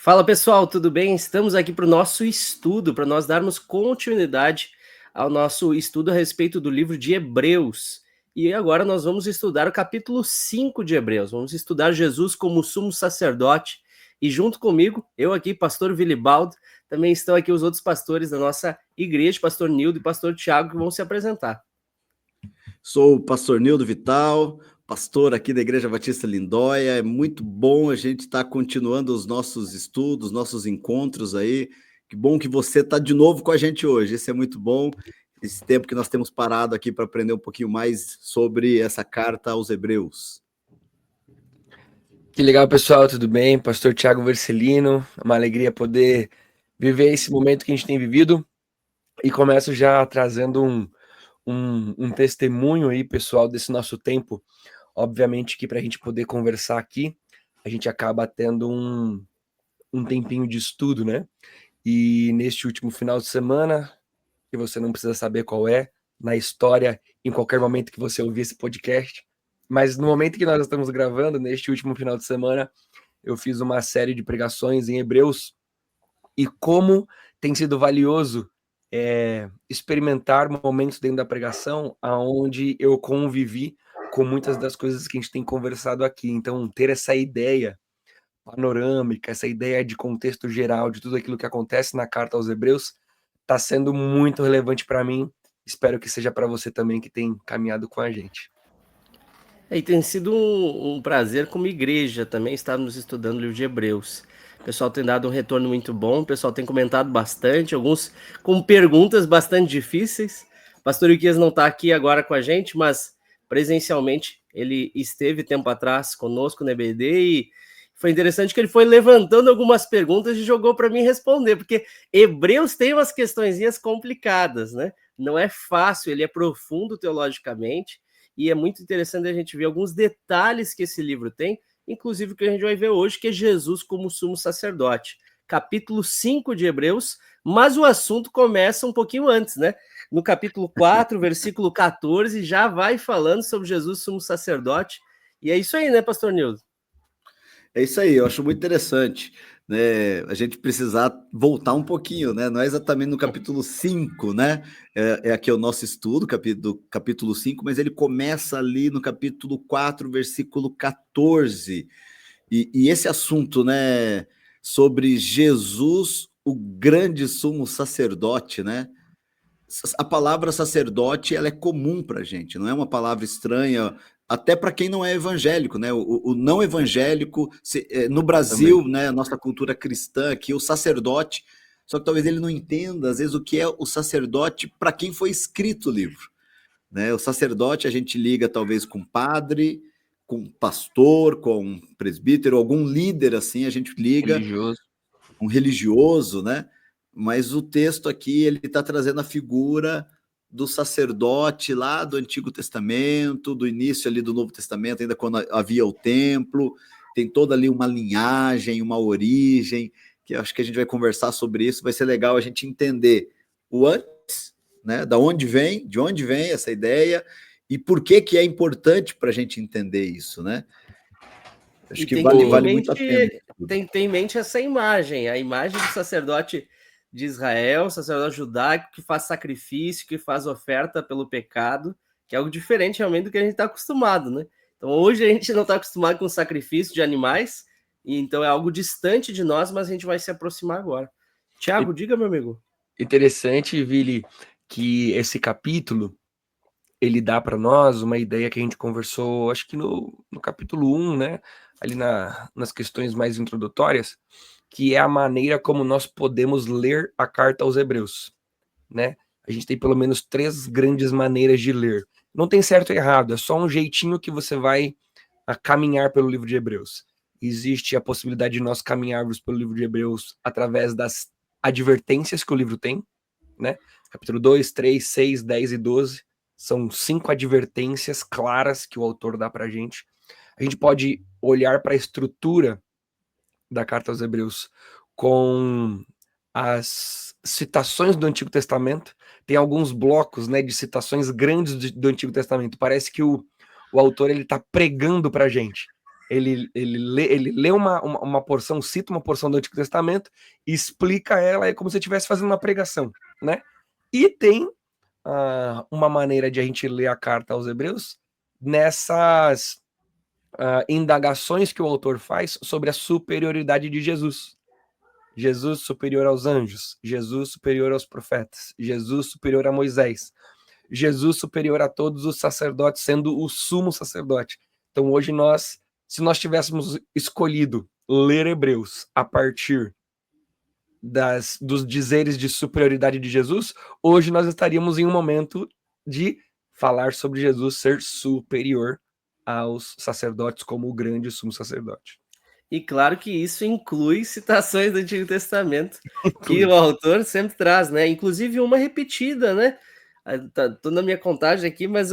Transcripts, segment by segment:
Fala pessoal, tudo bem? Estamos aqui para o nosso estudo, para nós darmos continuidade ao nosso estudo a respeito do livro de Hebreus. E agora nós vamos estudar o capítulo 5 de Hebreus. Vamos estudar Jesus como sumo sacerdote. E junto comigo, eu aqui, pastor Vilibaldo, também estão aqui os outros pastores da nossa igreja, pastor Nildo e pastor Tiago, que vão se apresentar. Sou o pastor Nildo Vital, pastor aqui da Igreja Batista Lindóia. É muito bom a gente estar continuando os nossos estudos, nossos encontros aí. Que bom que você está de novo com a gente hoje. Isso é muito bom. Esse tempo que nós temos parado aqui para aprender um pouquinho mais sobre essa carta aos Hebreus. Que legal, pessoal, tudo bem? Pastor Tiago Vercelino, é uma alegria poder viver esse momento que a gente tem vivido e começo já trazendo um testemunho aí, pessoal, desse nosso tempo. Obviamente que para a gente poder conversar aqui, a gente acaba tendo um tempinho de estudo, né? E neste último final de semana, que você não precisa saber qual é, na história, em qualquer momento que você ouvir esse podcast, mas no momento que nós estamos gravando, neste último final de semana, eu fiz uma série de pregações em Hebreus, e como tem sido valioso experimentar momentos dentro da pregação onde eu convivi com muitas das coisas que a gente tem conversado aqui. Então, ter essa ideia panorâmica, essa ideia de contexto geral de tudo aquilo que acontece na carta aos Hebreus, está sendo muito relevante para mim. Espero que seja para você também que tem caminhado com a gente. E tem sido um prazer como igreja também estarmos estudando o livro de Hebreus. O pessoal tem dado um retorno muito bom, o pessoal tem comentado bastante, alguns com perguntas bastante difíceis. O pastor Ilquias não está aqui agora com a gente, mas presencialmente ele esteve tempo atrás conosco no EBD e foi interessante que ele foi levantando algumas perguntas e jogou para mim responder, porque Hebreus tem umas questõezinhas complicadas, né? Não é fácil, ele é profundo teologicamente, e é muito interessante a gente ver alguns detalhes que esse livro tem, inclusive o que a gente vai ver hoje, que é Jesus como sumo sacerdote. Capítulo 5 de Hebreus, mas o assunto começa um pouquinho antes, né? No capítulo 4, versículo 14, já vai falando sobre Jesus sumo sacerdote. E é isso aí, né, pastor Nildo? É isso aí, eu acho muito interessante, né? A gente precisar voltar um pouquinho, né? Não é exatamente no capítulo 5, né? É aqui o nosso estudo, capítulo 5, mas ele começa ali no capítulo 4, versículo 14. E esse assunto, né? Sobre Jesus, o grande sumo sacerdote, né? A palavra sacerdote, ela é comum para a gente, não é uma palavra estranha, até para quem não é evangélico, né? O não evangélico, no Brasil, né, a nossa cultura cristã aqui, o sacerdote, só que talvez ele não entenda, às vezes, o que é o sacerdote para quem foi escrito o livro, né? O sacerdote a gente liga talvez com padre, com pastor, com presbítero, algum líder assim, a gente liga, Religioso. um religioso, né? Mas o texto aqui, ele está trazendo a figura do sacerdote lá do Antigo Testamento, do início ali do Novo Testamento, ainda quando havia o templo, tem toda ali uma linhagem, uma origem, que eu acho que a gente vai conversar sobre isso, vai ser legal a gente entender o antes, né, de onde vem essa ideia, e por que é importante para a gente entender isso, né? Acho que vale muito a pena. Tem em mente essa imagem, a imagem do sacerdote de Israel, sacerdote judaico que faz sacrifício, que faz oferta pelo pecado, que é algo diferente realmente do que a gente está acostumado, né? Então hoje a gente não está acostumado com sacrifício de animais, e então é algo distante de nós, mas a gente vai se aproximar agora. Tiago, diga, meu amigo. Interessante, Vili, que esse capítulo ele dá para nós uma ideia que a gente conversou, acho que no capítulo 1, né? Ali nas questões mais introdutórias, que é a maneira como nós podemos ler a carta aos Hebreus, né? A gente tem pelo menos 3 grandes maneiras de ler. Não tem certo e errado, é só um jeitinho que você vai a caminhar pelo livro de Hebreus. Existe a possibilidade de nós caminharmos pelo livro de Hebreus através das advertências que o livro tem, né? Capítulo 2, 3, 6, 10 e 12 são 5 advertências claras que o autor dá para a gente. A gente pode olhar para a estrutura da carta aos Hebreus com as citações do Antigo Testamento. Tem alguns blocos, né, de citações grandes do Antigo Testamento. Parece que o autor ele está pregando para a gente. Ele lê uma porção, cita uma porção do Antigo Testamento, explica ela, é como se estivesse fazendo uma pregação, né? E tem uma maneira de a gente ler a carta aos Hebreus nessas indagações que o autor faz sobre a superioridade de Jesus. Jesus superior aos anjos, Jesus superior aos profetas, Jesus superior a Moisés, Jesus superior a todos os sacerdotes, sendo o sumo sacerdote. Então hoje se nós tivéssemos escolhido ler Hebreus a partir dos dizeres de superioridade de Jesus, hoje nós estaríamos em um momento de falar sobre Jesus ser superior aos sacerdotes como o grande sumo sacerdote. E claro que isso inclui citações do Antigo Testamento, que o autor sempre traz, né? Inclusive uma repetida, né? Tô na minha contagem aqui, mas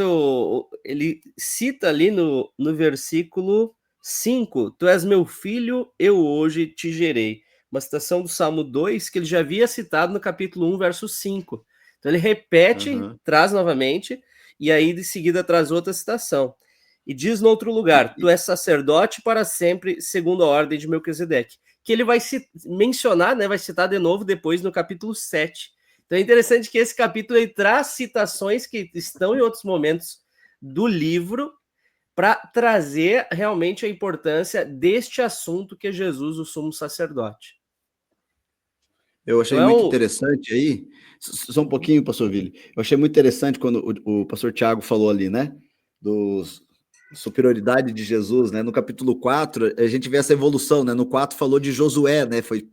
ele cita ali no versículo 5, tu és meu filho, eu hoje te gerei. Uma citação do Salmo 2 que ele já havia citado no capítulo 1, verso 5. Então ele repete, traz novamente, e aí de seguida traz outra citação. E diz no outro lugar, tu és sacerdote para sempre, segundo a ordem de Melquisedeque. Que ele vai mencionar, né, vai citar de novo depois no capítulo 7. Então é interessante que esse capítulo ele traz citações que estão em outros momentos do livro para trazer realmente a importância deste assunto que é Jesus, o sumo sacerdote. Eu achei Então, muito interessante aí, só um pouquinho, pastor Vili, eu achei muito interessante quando o pastor Tiago falou ali, né, dos superioridade de Jesus, né? No capítulo 4, a gente vê essa evolução, né? No 4 falou de Josué, né? Foi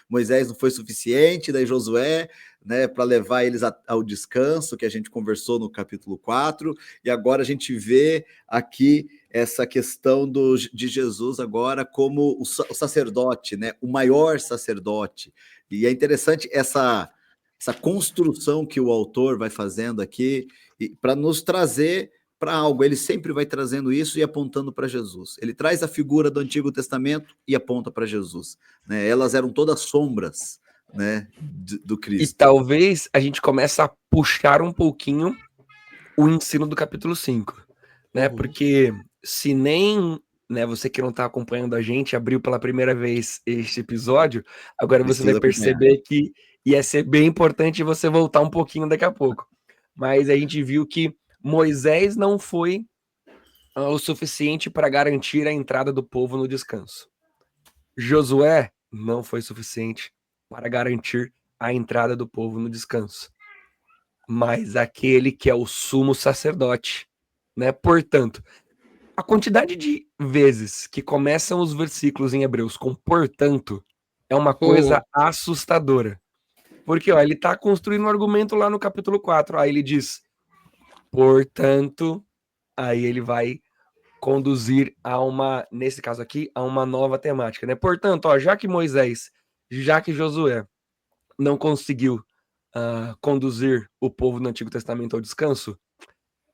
Moisés não foi suficiente, daí Josué, né, para levar eles ao descanso, que a gente conversou no capítulo 4, e agora a gente vê aqui essa questão de Jesus agora como o sacerdote, né? O maior sacerdote. E é interessante essa construção que o autor vai fazendo aqui para nos trazer para algo, ele sempre vai trazendo isso e apontando para Jesus. Ele traz a figura do Antigo Testamento e aponta para Jesus. Né? Elas eram todas sombras, né, do Cristo. E talvez a gente comece a puxar um pouquinho o ensino do capítulo 5, né? Porque se nem, né, você que não está acompanhando a gente abriu pela primeira vez este episódio, agora você vai perceber que ia ser bem importante você voltar um pouquinho daqui a pouco. Mas a gente viu que Moisés não foi o suficiente para garantir a entrada do povo no descanso. Josué não foi suficiente para garantir a entrada do povo no descanso. Mas aquele que é o sumo sacerdote, né? Portanto, a quantidade de vezes que começam os versículos em Hebreus com portanto é uma coisa assustadora. Porque ó, ele está construindo um argumento lá no capítulo 4. Aí ele diz, portanto, aí ele vai conduzir a nesse caso aqui, a uma nova temática, né? Portanto, ó, já que Josué não conseguiu conduzir o povo no Antigo Testamento ao descanso,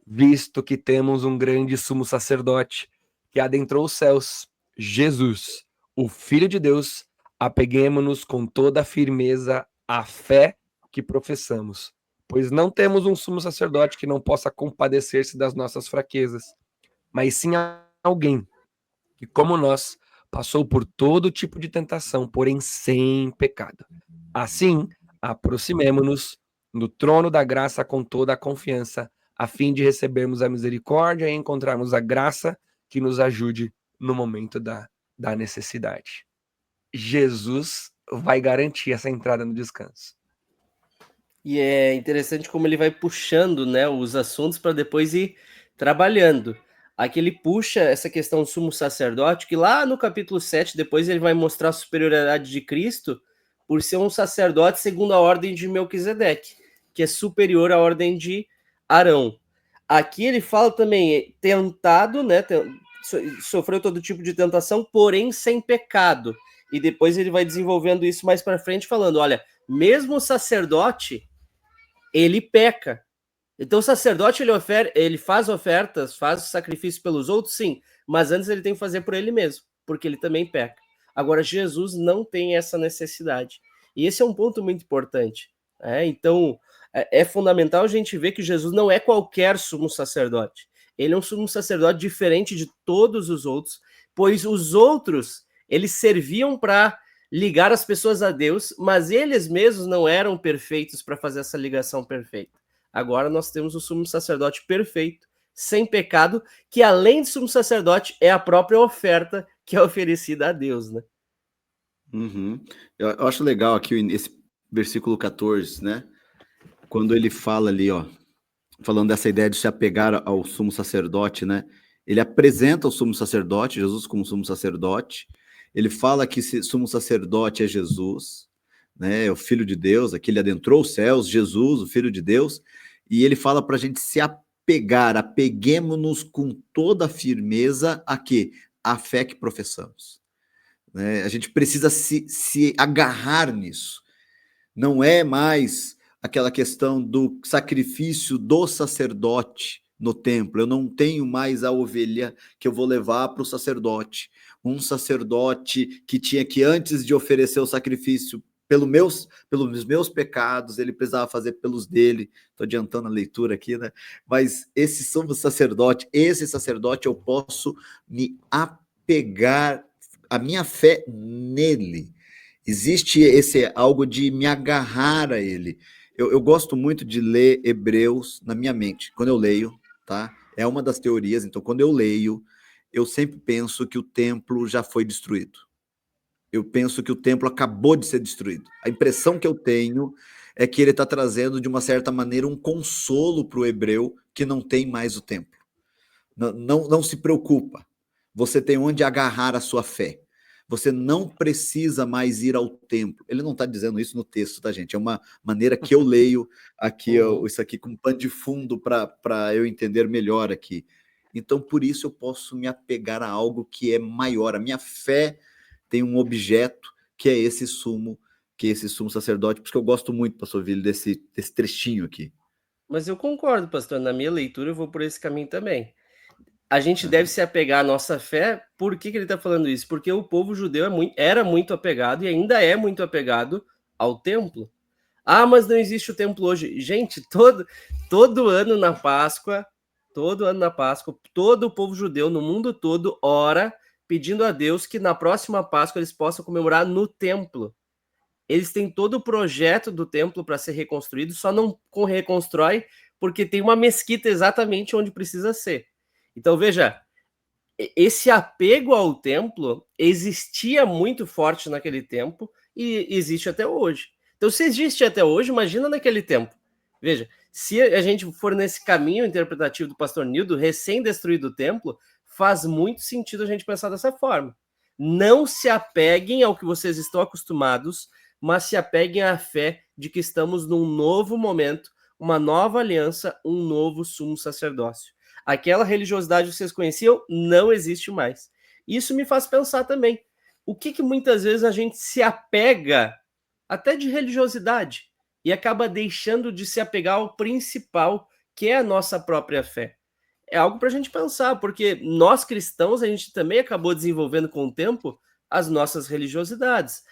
visto que temos um grande sumo sacerdote que adentrou os céus, Jesus, o Filho de Deus, apeguemo-nos com toda a firmeza à fé que professamos, pois não temos um sumo sacerdote que não possa compadecer-se das nossas fraquezas, mas sim alguém que, como nós, passou por todo tipo de tentação, porém sem pecado. Assim, aproximemo-nos do trono da graça com toda a confiança, a fim de recebermos a misericórdia e encontrarmos a graça que nos ajude no momento da necessidade. Jesus vai garantir essa entrada no descanso. E é interessante como ele vai puxando, né, os assuntos para depois ir trabalhando. Aqui ele puxa essa questão do sumo sacerdote, que lá no capítulo 7, depois ele vai mostrar a superioridade de Cristo por ser um sacerdote segundo a ordem de Melquisedeque, que é superior à ordem de Arão. Aqui ele fala também, tentado, né, sofreu todo tipo de tentação, porém sem pecado. E depois ele vai desenvolvendo isso mais para frente, falando, olha, mesmo o sacerdote, ele peca. Então o sacerdote ele faz ofertas, faz sacrifício pelos outros, sim, mas antes ele tem que fazer por ele mesmo, porque ele também peca. Agora Jesus não tem essa necessidade. E esse é um ponto muito importante. Então é fundamental a gente ver que Jesus não é qualquer sumo sacerdote. Ele é um sumo sacerdote diferente de todos os outros, pois os outros, eles serviam para ligar as pessoas a Deus, mas eles mesmos não eram perfeitos para fazer essa ligação perfeita. Agora nós temos o sumo sacerdote perfeito, sem pecado, que além de sumo sacerdote é a própria oferta que é oferecida a Deus, né? Uhum. Eu acho legal aqui esse versículo 14, né? Quando ele fala ali, ó, falando dessa ideia de se apegar ao sumo sacerdote, né? Ele apresenta o sumo sacerdote, Jesus como sumo sacerdote. Ele fala que esse sumo sacerdote é Jesus, né? É o Filho de Deus, aquele adentrou os céus, Jesus, o Filho de Deus. E ele fala para a gente se apegar, apeguemos-nos com toda a firmeza a quê? A fé que professamos. Né? A gente precisa se agarrar nisso. Não é mais aquela questão do sacrifício do sacerdote no templo. Eu não tenho mais a ovelha que eu vou levar para o sacerdote. Um sacerdote que tinha que, antes de oferecer o sacrifício pelos meus pecados, ele precisava fazer pelos dele. Estou adiantando a leitura aqui, né? Mas esse sacerdote eu posso me apegar, a minha fé nele. Existe esse algo de me agarrar a ele. Eu gosto muito de ler Hebreus na minha mente. Quando eu leio, tá? É uma das teorias. Então, quando eu leio, eu sempre penso que o templo já foi destruído. Eu penso que o templo acabou de ser destruído. A impressão que eu tenho é que ele está trazendo, de uma certa maneira, um consolo para o hebreu que não tem mais o templo. Não se preocupa. Você tem onde agarrar a sua fé. Você não precisa mais ir ao templo. Ele não está dizendo isso no texto, tá, gente? É uma maneira que eu leio aqui, isso aqui com pano de fundo para eu entender melhor aqui. Então, por isso eu posso me apegar a algo que é maior. A minha fé tem um objeto que é esse sumo sacerdote. Por isso que eu gosto muito, pastor Vili, desse trechinho aqui. Mas eu concordo, pastor. Na minha leitura, eu vou por esse caminho também. A gente deve se apegar à nossa fé. Por que ele está falando isso? Porque o povo judeu era muito apegado e ainda é muito apegado ao templo. Ah, mas não existe o templo hoje. Gente, todo ano na Páscoa, todo o povo judeu no mundo todo ora pedindo a Deus que na próxima Páscoa eles possam comemorar no templo. Eles têm todo o projeto do templo para ser reconstruído, só não reconstrói porque tem uma mesquita exatamente onde precisa ser. Então, veja, esse apego ao templo existia muito forte naquele tempo e existe até hoje. Então, se existe até hoje, imagina naquele tempo. Veja, se a gente for nesse caminho interpretativo do pastor Nildo, recém-destruído o templo, faz muito sentido a gente pensar dessa forma. Não se apeguem ao que vocês estão acostumados, mas se apeguem à fé de que estamos num novo momento, uma nova aliança, um novo sumo sacerdócio. Aquela religiosidade que vocês conheciam não existe mais. Isso me faz pensar também. O que muitas vezes a gente se apega até de religiosidade e acaba deixando de se apegar ao principal, que é a nossa própria fé. É algo para a gente pensar, porque nós cristãos, a gente também acabou desenvolvendo com o tempo as nossas religiosidades,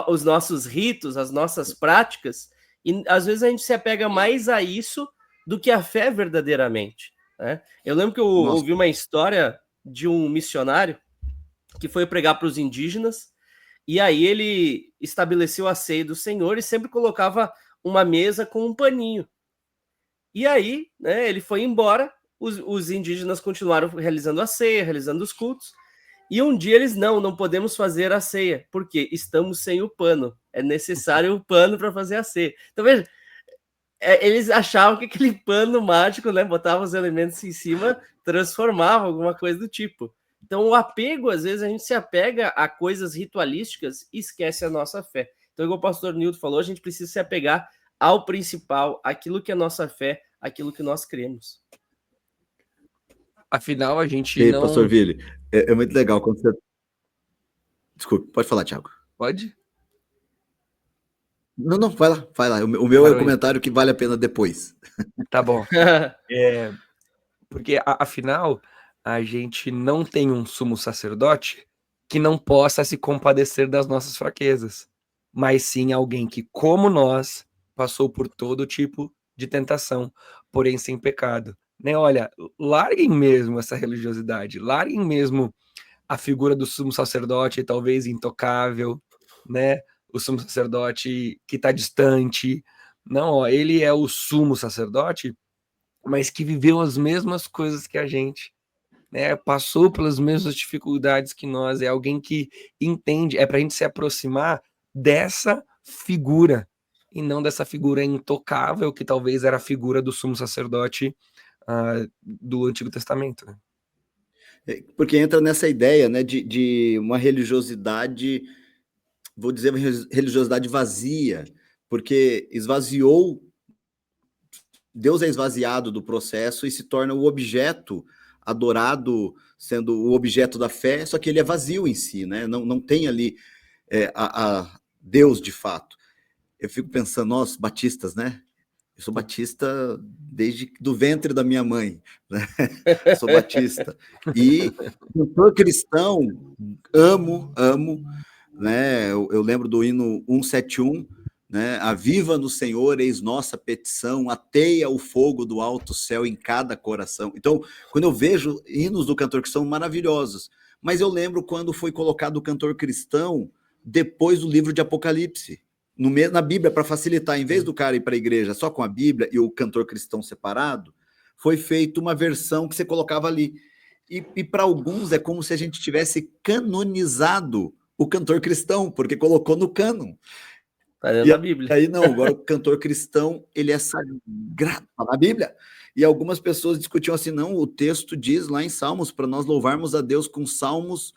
os nossos ritos, as nossas práticas, e às vezes a gente se apega mais a isso do que a fé verdadeiramente. Né? Eu lembro que eu ouvi uma história de um missionário que foi pregar para os indígenas, e aí ele estabeleceu a ceia do Senhor e sempre colocava uma mesa com um paninho. E aí, né, ele foi embora, os indígenas continuaram realizando a ceia, realizando os cultos, e um dia eles, não podemos fazer a ceia, porque estamos sem o pano, é necessário o pano para fazer a ceia. Então, veja, eles achavam que aquele pano mágico, né, botava os elementos em cima, transformava alguma coisa do tipo. Então, o apego, às vezes, a gente se apega a coisas ritualísticas e esquece a nossa fé. Então, igual o pastor Nildo falou, a gente precisa se apegar ao principal, aquilo que é nossa fé, aquilo que nós cremos. Afinal, a gente não... Pastor Vili, é muito legal quando você... Desculpe, pode falar, Thiago. Pode? Não, vai lá. O meu é o comentário que vale a pena depois. Tá bom. Porque, afinal, a gente não tem um sumo sacerdote que não possa se compadecer das nossas fraquezas, mas sim alguém que, como nós, passou por todo tipo de tentação, porém sem pecado. Né? Olha, larguem mesmo essa religiosidade, larguem mesmo a figura do sumo sacerdote talvez intocável, né? O sumo sacerdote que está distante. Não, ó, ele é o sumo sacerdote, mas que viveu as mesmas coisas que a gente, né? Passou pelas mesmas dificuldades que nós. É alguém que entende, é para a gente se aproximar dessa figura e não dessa figura intocável que talvez era a figura do sumo sacerdote do Antigo Testamento, né? Porque entra nessa ideia, né, de uma religiosidade, vou dizer, uma religiosidade vazia, porque esvaziou, Deus é esvaziado do processo e se torna o objeto adorado, sendo o objeto da fé, só que ele é vazio em si, né? Não tem ali a Deus de fato. Eu fico pensando, nós batistas, né? Eu sou batista desde do ventre da minha mãe, né? Sou batista. E cantor cristão, amo, né? Eu lembro do hino 171, né? Aviva no Senhor, eis nossa petição, ateia o fogo do alto céu em cada coração. Então, quando eu vejo hinos do cantor cristão maravilhosos, mas eu lembro quando foi colocado o cantor cristão depois do livro de Apocalipse. Na Bíblia, para facilitar, em vez do cara ir para a igreja só com a Bíblia e o cantor cristão separado, foi feita uma versão que você colocava ali. E para alguns é como se a gente tivesse canonizado o cantor cristão, porque colocou no cânon. Tá dentro da Bíblia. Aí não, agora o cantor cristão, ele é sagrado na Bíblia. E algumas pessoas discutiam assim, não, o texto diz lá em Salmos, para nós louvarmos a Deus com salmos,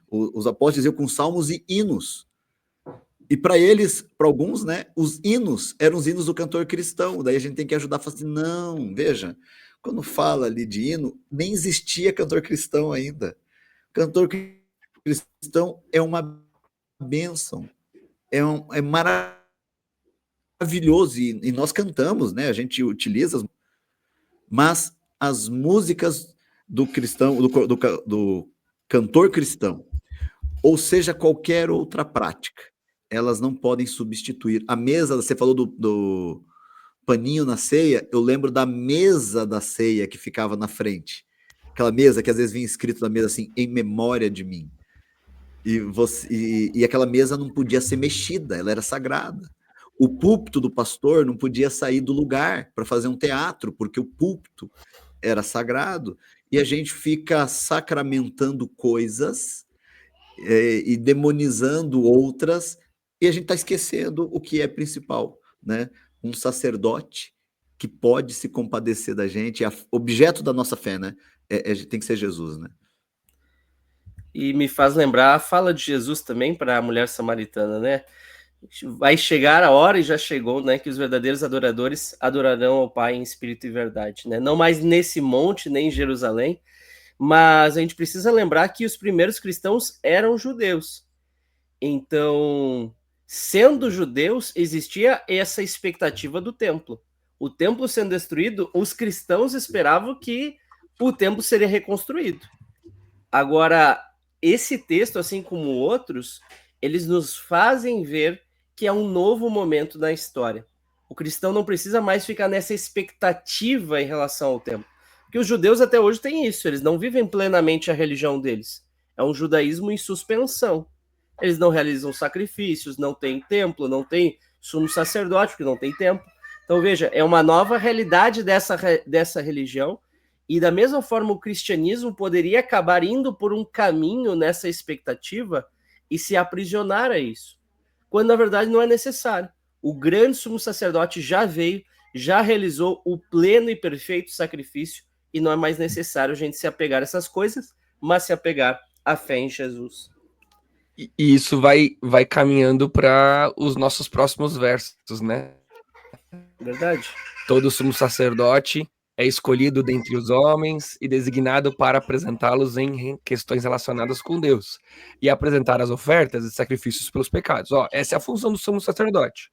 os apóstolos diziam com salmos e hinos. E para eles, para alguns, né, os hinos eram os hinos do cantor cristão. Daí a gente tem que ajudar a falar assim, não, veja, quando fala ali de hino, nem existia cantor cristão ainda. Cantor cristão é uma bênção, é maravilhoso, e nós cantamos, né, a gente utiliza, mas as músicas do cristão, do cantor cristão, ou seja, qualquer outra prática, elas não podem substituir. A mesa, você falou do paninho na ceia, eu lembro da mesa da ceia que ficava na frente. Aquela mesa que às vezes vinha escrito na mesa assim, em memória de mim. E aquela mesa não podia ser mexida, ela era sagrada. O púlpito do pastor não podia sair do lugar para fazer um teatro, porque o púlpito era sagrado. E a gente fica sacramentando coisas e demonizando outras, e a gente está esquecendo o que é principal, né? Um sacerdote que pode se compadecer da gente, objeto da nossa fé, né? Tem que ser Jesus, né? E me faz lembrar a fala de Jesus também para a mulher samaritana, né? Vai chegar a hora, e já chegou, né, que os verdadeiros adoradores adorarão ao Pai em espírito e verdade, né? Não mais nesse monte, nem em Jerusalém, mas a gente precisa lembrar que os primeiros cristãos eram judeus. Então, sendo judeus, existia essa expectativa do templo. O templo sendo destruído, os cristãos esperavam que o templo seria reconstruído. Agora, esse texto, assim como outros, eles nos fazem ver que é um novo momento na história. O cristão não precisa mais ficar nessa expectativa em relação ao templo. Porque os judeus até hoje têm isso, eles não vivem plenamente a religião deles. É um judaísmo em suspensão. Eles não realizam sacrifícios, não tem templo, não tem sumo sacerdote, porque não tem templo. Então, veja, é uma nova realidade dessa religião, e da mesma forma o cristianismo poderia acabar indo por um caminho nessa expectativa e se aprisionar a isso, quando na verdade não é necessário. O grande sumo sacerdote já veio, já realizou o pleno e perfeito sacrifício, e não é mais necessário a gente se apegar a essas coisas, mas se apegar à fé em Jesus. E isso vai caminhando para os nossos próximos versos, né? Verdade. Todo sumo sacerdote é escolhido dentre os homens e designado para apresentá-los em questões relacionadas com Deus e apresentar as ofertas e sacrifícios pelos pecados. Essa é a função do sumo sacerdote,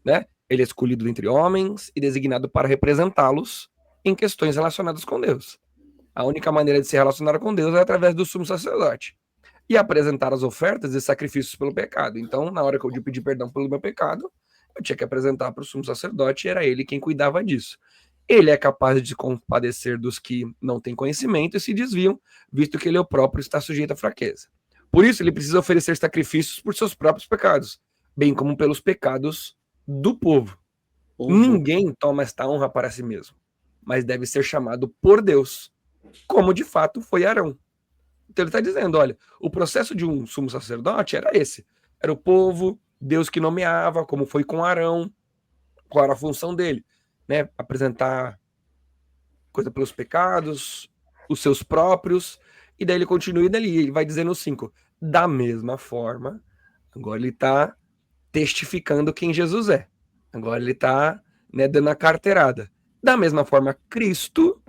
né? Ele é escolhido dentre homens e designado para representá-los em questões relacionadas com Deus. A única maneira de se relacionar com Deus é através do sumo sacerdote e apresentar as ofertas e sacrifícios pelo pecado. Então, na hora que eu pedi perdão pelo meu pecado, eu tinha que apresentar para o sumo sacerdote, e era ele quem cuidava disso. Ele é capaz de compadecer dos que não têm conhecimento e se desviam, visto que ele é o próprio está sujeito à fraqueza. Por isso, ele precisa oferecer sacrifícios por seus próprios pecados, bem como pelos pecados do povo. Ninguém toma esta honra para si mesmo, mas deve ser chamado por Deus, como de fato foi Arão. Então ele está dizendo, olha, o processo de um sumo sacerdote era esse. Era o povo, Deus que nomeava, como foi com Arão, qual era a função dele, né? Apresentar coisa pelos pecados, os seus próprios, e daí ele continua e dali, ele vai dizendo 5. Da mesma forma, agora ele está testificando quem Jesus é. Agora ele está, né, dando a carteirada. Da mesma forma, Cristo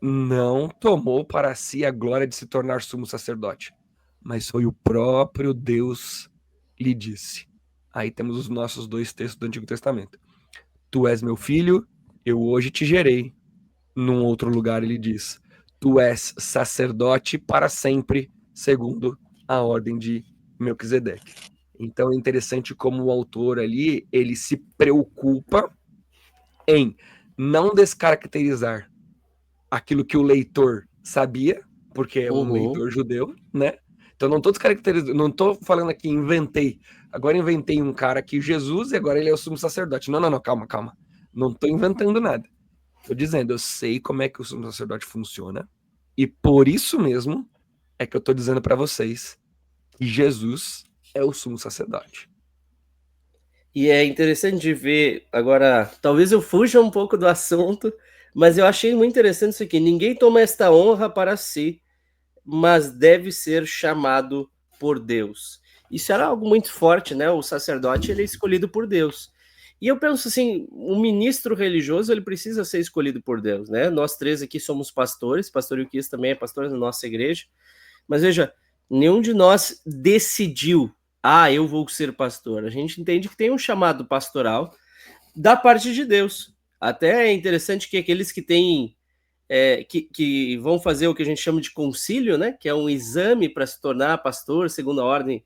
não tomou para si a glória de se tornar sumo sacerdote, mas foi o próprio Deus lhe disse. Aí temos os nossos 2 textos do Antigo Testamento. Tu és meu filho, eu hoje te gerei. Num outro lugar ele diz, tu és sacerdote para sempre, segundo a ordem de Melquisedeque. Então é interessante como o autor ali, ele se preocupa em não descaracterizar aquilo que o leitor sabia, porque é um leitor judeu, né? Então não estou descaracterizando, não estou falando aqui, agora inventei um cara aqui, Jesus, e agora ele é o sumo sacerdote. Não, calma. Não estou inventando nada. Estou dizendo, eu sei como é que o sumo sacerdote funciona, e por isso mesmo é que eu estou dizendo para vocês que Jesus é o sumo sacerdote. E é interessante de ver, agora, talvez eu fuja um pouco do assunto, mas eu achei muito interessante isso aqui. Ninguém toma esta honra para si, mas deve ser chamado por Deus. Isso era algo muito forte, né? O sacerdote, ele é escolhido por Deus. E eu penso assim, o ministro religioso, ele precisa ser escolhido por Deus, né? Nós 3 aqui somos pastores, pastor Ilquias também é pastor da nossa igreja, mas veja, nenhum de nós decidiu, eu vou ser pastor. A gente entende que tem um chamado pastoral da parte de Deus. Até é interessante que aqueles que têm que vão fazer o que a gente chama de concílio, né? Que é um exame para se tornar pastor, segundo a ordem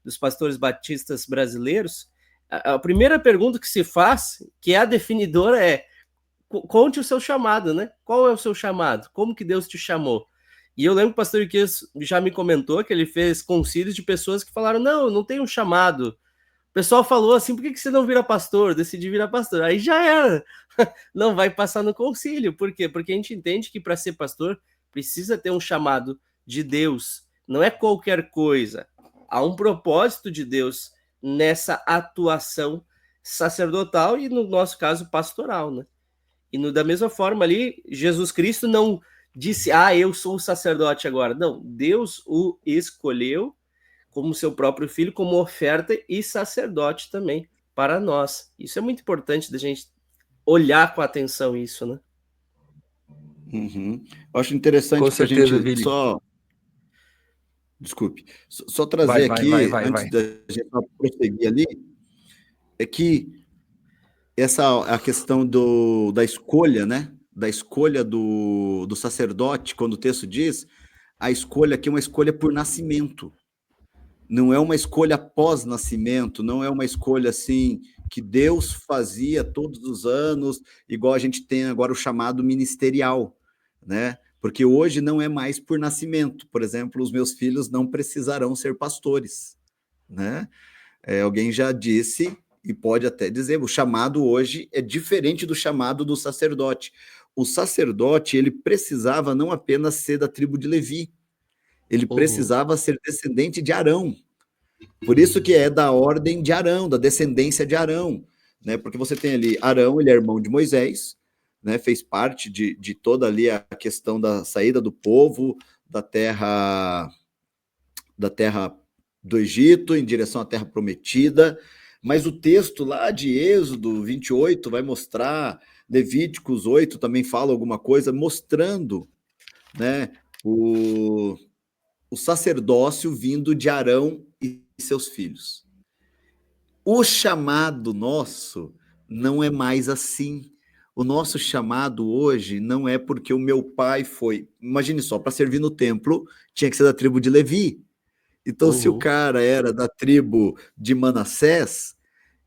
dos pastores batistas brasileiros. A primeira pergunta que se faz, que é a definidora, é: conte o seu chamado, né? Qual é o seu chamado? Como que Deus te chamou? E eu lembro que o pastor Iquias já me comentou que ele fez concílios de pessoas que falaram: não tenho um chamado. O pessoal falou assim: por que você não vira pastor? Decidi virar pastor. Aí já era. Não vai passar no concílio. Por quê? Porque a gente entende que para ser pastor precisa ter um chamado de Deus. Não é qualquer coisa. Há um propósito de Deus nessa atuação sacerdotal e, no nosso caso, pastoral, né? E da mesma forma ali, Jesus Cristo não disse, eu sou o sacerdote agora. Não, Deus o escolheu como seu próprio filho, como oferta e sacerdote também para nós. Isso é muito importante da gente olhar com atenção isso, né? Eu acho interessante para a gente Vili. Desculpe, só trazer antes da gente prosseguir ali, é que a questão da escolha, né? Da escolha do sacerdote, quando o texto diz, a escolha aqui é uma escolha por nascimento. Não é uma escolha pós-nascimento, não é uma escolha assim que Deus fazia todos os anos, igual a gente tem agora o chamado ministerial, né? Porque hoje não é mais por nascimento. Por exemplo, os meus filhos não precisarão ser pastores, né? Alguém já disse, e pode até dizer, o chamado hoje é diferente do chamado do sacerdote. O sacerdote, ele precisava não apenas ser da tribo de Levi, ele precisava ser descendente de Arão. Por isso que é da ordem de Arão, da descendência de Arão, né? Porque você tem ali Arão, ele é irmão de Moisés, né? Fez parte de toda ali a questão da saída do povo da terra do Egito em direção à terra prometida. Mas o texto lá de Êxodo 28 vai mostrar, Levíticos 8 também fala alguma coisa, mostrando, né, o sacerdócio vindo de Arão e seus filhos. O chamado nosso não é mais assim. O nosso chamado hoje não é porque o meu pai foi... Imagine só, para servir no templo, tinha que ser da tribo de Levi. Então, se o cara era da tribo de Manassés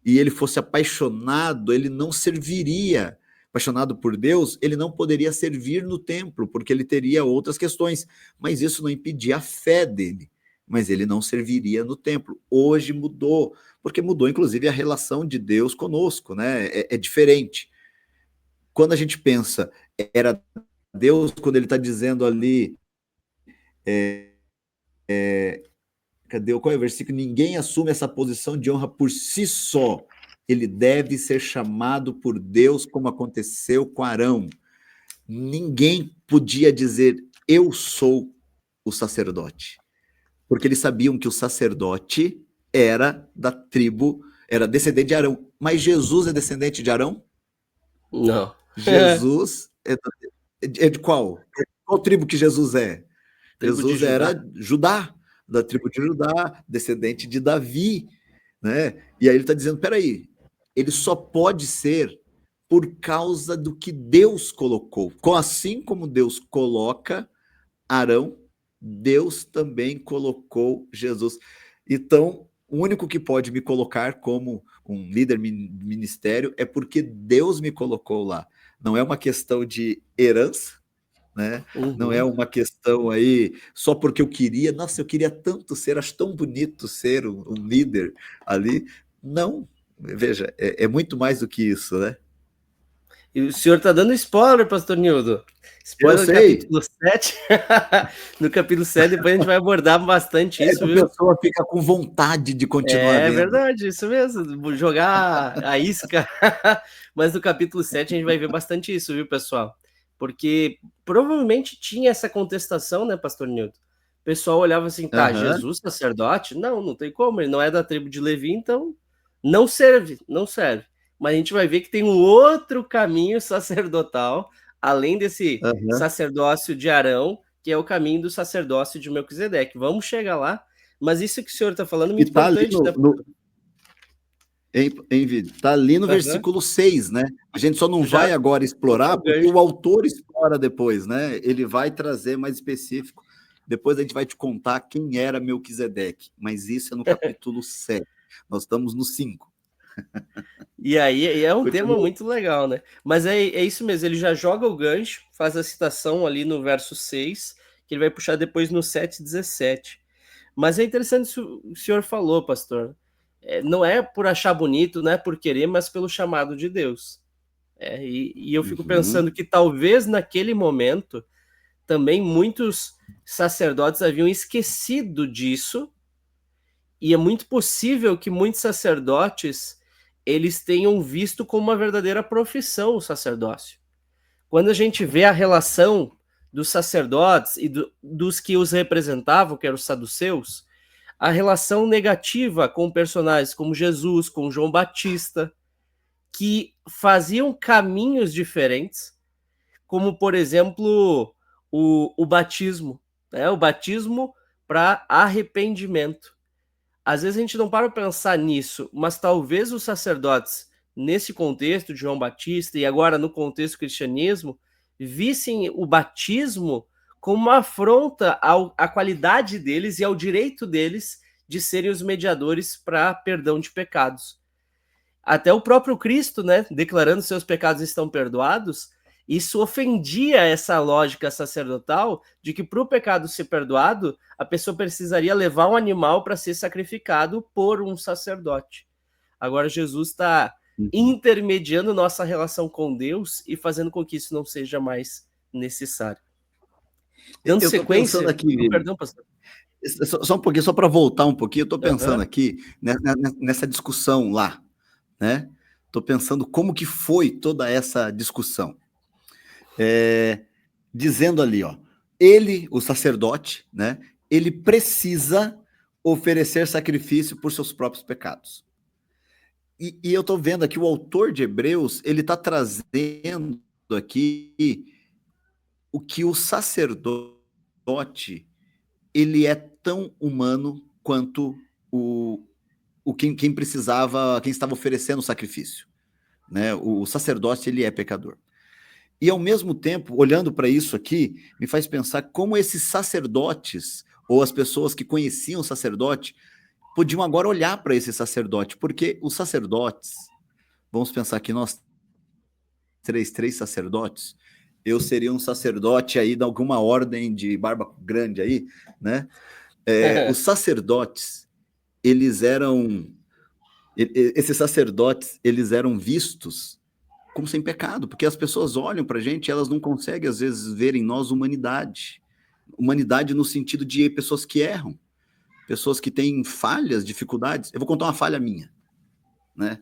e ele fosse apaixonado, ele não serviria apaixonado por Deus, ele não poderia servir no templo, porque ele teria outras questões, mas isso não impedia a fé dele, mas ele não serviria no templo. Hoje mudou, porque mudou inclusive a relação de Deus conosco, né? É diferente. Quando a gente pensa, era Deus, quando ele está dizendo ali, qual é o versículo? Ninguém assume essa posição de honra por si só. Ele deve ser chamado por Deus, como aconteceu com Arão. Ninguém podia dizer, eu sou o sacerdote. Porque eles sabiam que o sacerdote era da tribo, era descendente de Arão. Mas Jesus é descendente de Arão? Não. Jesus é de qual? Qual tribo que Jesus é? Tribo Jesus de Judá. era Judá, da tribo de Judá, descendente de Davi, né? E aí ele está dizendo, peraí, ele só pode ser por causa do que Deus colocou. Assim como Deus coloca Arão, Deus também colocou Jesus. Então, o único que pode me colocar como um líder ministério é porque Deus me colocou lá. Não é uma questão de herança, né? Não é uma questão aí só porque eu queria, nossa, eu queria tanto ser, acho tão bonito ser um líder ali. Não, veja, é muito mais do que isso, né? E o senhor está dando spoiler, pastor Nildo. Spoiler do capítulo 7. No capítulo 7, depois a gente vai abordar bastante isso, viu? A pessoa fica com vontade de continuar vendo. É verdade, isso mesmo. Jogar a isca. Mas no capítulo 7 a gente vai ver bastante isso, viu, pessoal? Porque provavelmente tinha essa contestação, né, pastor Nildo? O pessoal olhava assim, tá, Jesus sacerdote? Não tem como, ele não é da tribo de Levi, então não serve. Mas a gente vai ver que tem um outro caminho sacerdotal, além desse sacerdócio de Arão, que é o caminho do sacerdócio de Melquisedeque. Vamos chegar lá, mas isso que o senhor está falando é muito importante. Está ali no versículo 6, né? A gente só não vai agora explorar, porque o autor explora depois, né? Ele vai trazer mais específico. Depois a gente vai te contar quem era Melquisedeque, mas isso é no capítulo 7. Nós estamos no 5. E aí é um tema muito legal, né? Mas é isso mesmo, ele já joga o gancho, faz a citação ali no verso 6, que ele vai puxar depois no 7:17. Mas é interessante o que o senhor falou, pastor. Não é por achar bonito, não é por querer, mas pelo chamado de Deus. E eu fico pensando que talvez naquele momento também muitos sacerdotes haviam esquecido disso, e é muito possível que muitos sacerdotes eles tenham visto como uma verdadeira profissão o sacerdócio. Quando a gente vê a relação dos sacerdotes e dos que os representavam, que eram os saduceus, a relação negativa com personagens como Jesus, com João Batista, que faziam caminhos diferentes, como, por exemplo, o batismo, né? O batismo para arrependimento. Às vezes a gente não para pensar nisso, mas talvez os sacerdotes, nesse contexto de João Batista e agora no contexto do cristianismo, vissem o batismo como uma afronta à qualidade deles e ao direito deles de serem os mediadores para perdão de pecados. Até o próprio Cristo, né, declarando seus pecados estão perdoados, isso ofendia essa lógica sacerdotal de que para o pecado ser perdoado, a pessoa precisaria levar um animal para ser sacrificado por um sacerdote. Agora Jesus está intermediando nossa relação com Deus e fazendo com que isso não seja mais necessário. Dando sequência... aqui, perdão, pastor. Só um pouquinho, só para voltar um pouquinho, eu estou pensando aqui nessa discussão lá, né? Estou pensando como que foi toda essa discussão. Dizendo ali, ó, ele, o sacerdote, né? Ele precisa oferecer sacrifício por seus próprios pecados. E eu estou vendo aqui o autor de Hebreus, ele está trazendo aqui o que o sacerdote ele é tão humano quanto quem precisava, quem estava oferecendo o sacrifício, né? O sacerdote ele é pecador. E ao mesmo tempo, olhando para isso aqui, me faz pensar como esses sacerdotes ou as pessoas que conheciam o sacerdote podiam agora olhar para esse sacerdote, porque os sacerdotes, vamos pensar que nós três sacerdotes, eu seria um sacerdote aí de alguma ordem de barba grande aí, né? Os sacerdotes, esses sacerdotes, eles eram vistos como sem pecado, porque as pessoas olham para a gente e elas não conseguem, às vezes, ver em nós humanidade. Humanidade no sentido de pessoas que erram, pessoas que têm falhas, dificuldades. Eu vou contar uma falha minha, né?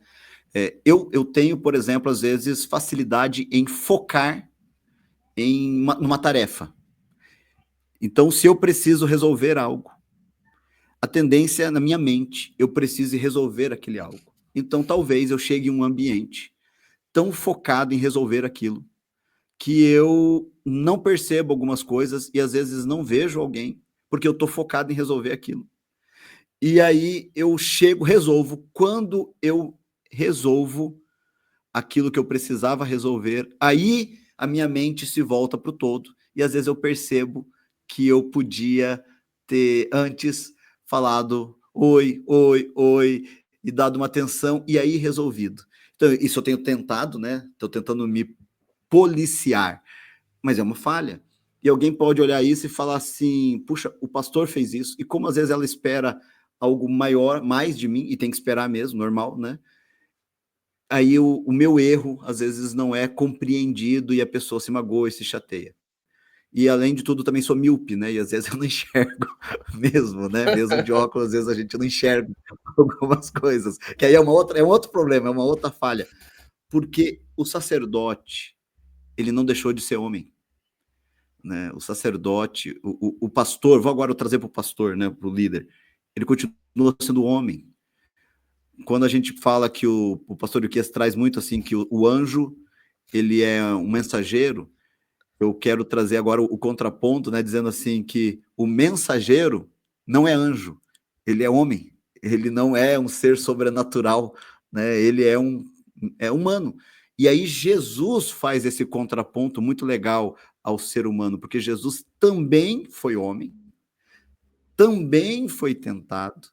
Eu tenho, por exemplo, às vezes, facilidade em focar numa tarefa. Então, se eu preciso resolver algo, a tendência na minha mente, eu preciso resolver aquele algo. Então, talvez eu chegue em um ambiente tão focado em resolver aquilo, que eu não percebo algumas coisas e às vezes não vejo alguém, porque eu estou focado em resolver aquilo. E aí eu resolvo. Quando eu resolvo aquilo que eu precisava resolver, aí a minha mente se volta para o todo. E às vezes eu percebo que eu podia ter antes falado oi, oi, oi, e dado uma atenção, e aí resolvido. Então, isso eu tenho tentado, né? Estou tentando me policiar, mas é uma falha. E alguém pode olhar isso e falar assim, puxa, o pastor fez isso, e como às vezes ela espera algo maior, mais de mim, e tem que esperar mesmo, normal, né? Aí o meu erro, às vezes, não é compreendido e a pessoa se magoa e se chateia. E, além de tudo, também sou míope, né? E, às vezes, eu não enxergo mesmo, né? Mesmo de óculos, às vezes, a gente não enxerga algumas coisas. Que aí é um outro problema, é uma outra falha. Porque o sacerdote, ele não deixou de ser homem. Né? O sacerdote, o pastor, vou agora trazer para o pastor, né? Para o líder. Ele continua sendo homem. Quando a gente fala que o pastor Ilquias traz muito assim, que o anjo, ele é um mensageiro, eu quero trazer agora o contraponto, né, dizendo assim que o mensageiro não é anjo, ele é homem, ele não é um ser sobrenatural, né, ele é humano. E aí Jesus faz esse contraponto muito legal ao ser humano, porque Jesus também foi homem, também foi tentado,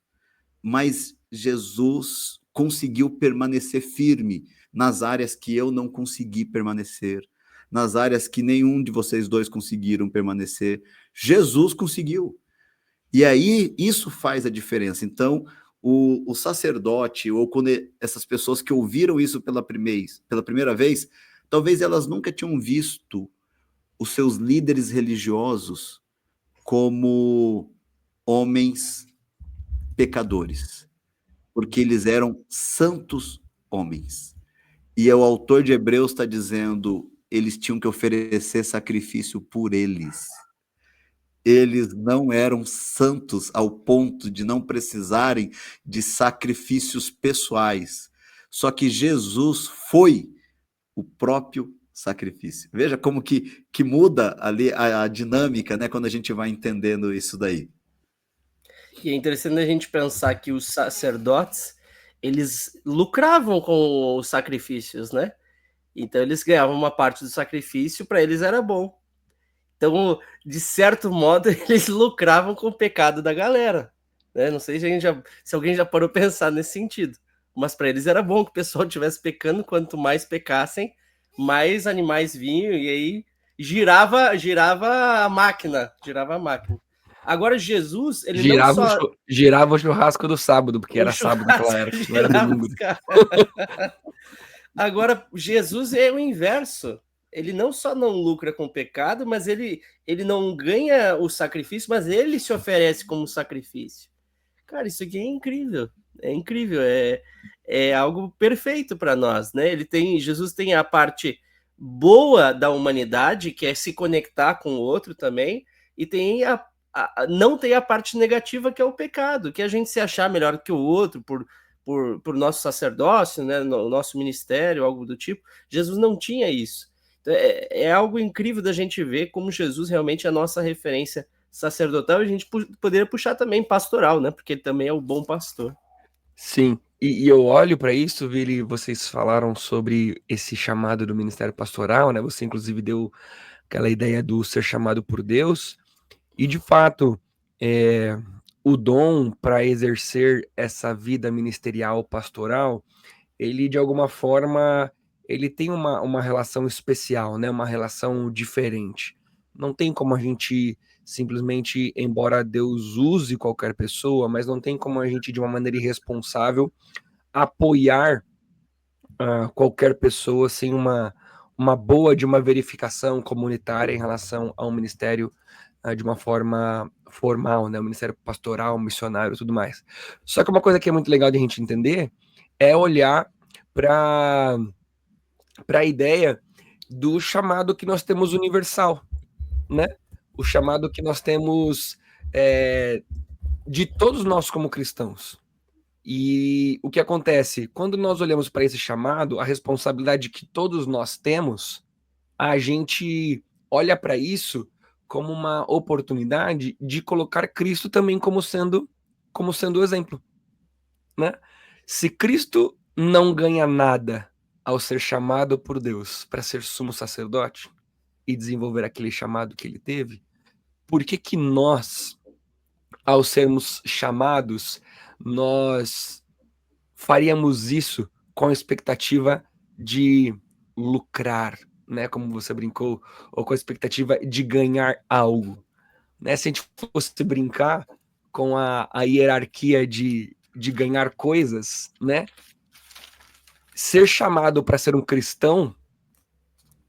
mas Jesus conseguiu permanecer firme nas áreas que eu não consegui permanecer, nas áreas que nenhum de vocês dois conseguiram permanecer. Jesus conseguiu. E aí isso faz a diferença. Então, o sacerdote, ou quando essas pessoas que ouviram isso pela primeira vez, talvez elas nunca tinham visto os seus líderes religiosos como homens pecadores, porque eles eram santos homens. E o autor de Hebreus está dizendo, eles tinham que oferecer sacrifício por eles. Eles não eram santos ao ponto de não precisarem de sacrifícios pessoais. Só que Jesus foi o próprio sacrifício. Veja como que muda ali a dinâmica, né, quando a gente vai entendendo isso daí. E é interessante a gente pensar que os sacerdotes, eles lucravam com os sacrifícios, né? Então eles ganhavam uma parte do sacrifício, para eles era bom. Então, de certo modo, eles lucravam com o pecado da galera. Né? Não sei se alguém já parou a pensar nesse sentido. Mas para eles era bom que o pessoal estivesse pecando, quanto mais pecassem, mais animais vinham, e aí girava a máquina. Agora, Jesus, ele não só... Girava o churrasco do sábado, porque era sábado naquela época, não era domingo. Agora, Jesus é o inverso. Ele não só não lucra com o pecado, mas ele não ganha o sacrifício, mas ele se oferece como sacrifício. Cara, isso aqui é incrível. É incrível. É algo perfeito para nós, né? Jesus tem a parte boa da humanidade, que é se conectar com o outro também, e não tem a parte negativa, que é o pecado, que é a gente se achar melhor que o outro por nosso sacerdócio, né, no nosso ministério, algo do tipo. Jesus não tinha isso. Então, é algo incrível da gente ver como Jesus realmente é a nossa referência sacerdotal, e a gente poderia puxar também pastoral, né, porque ele também é o bom pastor. Sim, e eu olho para isso, Vili, vocês falaram sobre esse chamado do ministério pastoral, né? Você inclusive deu aquela ideia do ser chamado por Deus, e de fato, o dom para exercer essa vida ministerial pastoral, ele de alguma forma ele tem uma relação especial, né? Uma relação diferente. Não tem como a gente simplesmente, embora Deus use qualquer pessoa, mas não tem como a gente, de uma maneira irresponsável, apoiar qualquer pessoa sem uma boa de uma verificação comunitária em relação ao ministério de uma forma formal, né? O ministério pastoral, missionário e tudo mais. Só que uma coisa que é muito legal de a gente entender é olhar para a ideia do chamado que nós temos universal, né? O chamado que nós temos de todos nós como cristãos. E o que acontece? Quando nós olhamos para esse chamado, a responsabilidade que todos nós temos, a gente olha para isso como uma oportunidade de colocar Cristo também como sendo o exemplo, né? Se Cristo não ganha nada ao ser chamado por Deus para ser sumo sacerdote e desenvolver aquele chamado que ele teve, por que que nós, ao sermos chamados, nós faríamos isso com a expectativa de lucrar, né? Como você brincou, ou com a expectativa de ganhar algo, né? Se a gente fosse brincar com a hierarquia de ganhar coisas, né? Ser chamado para ser um cristão,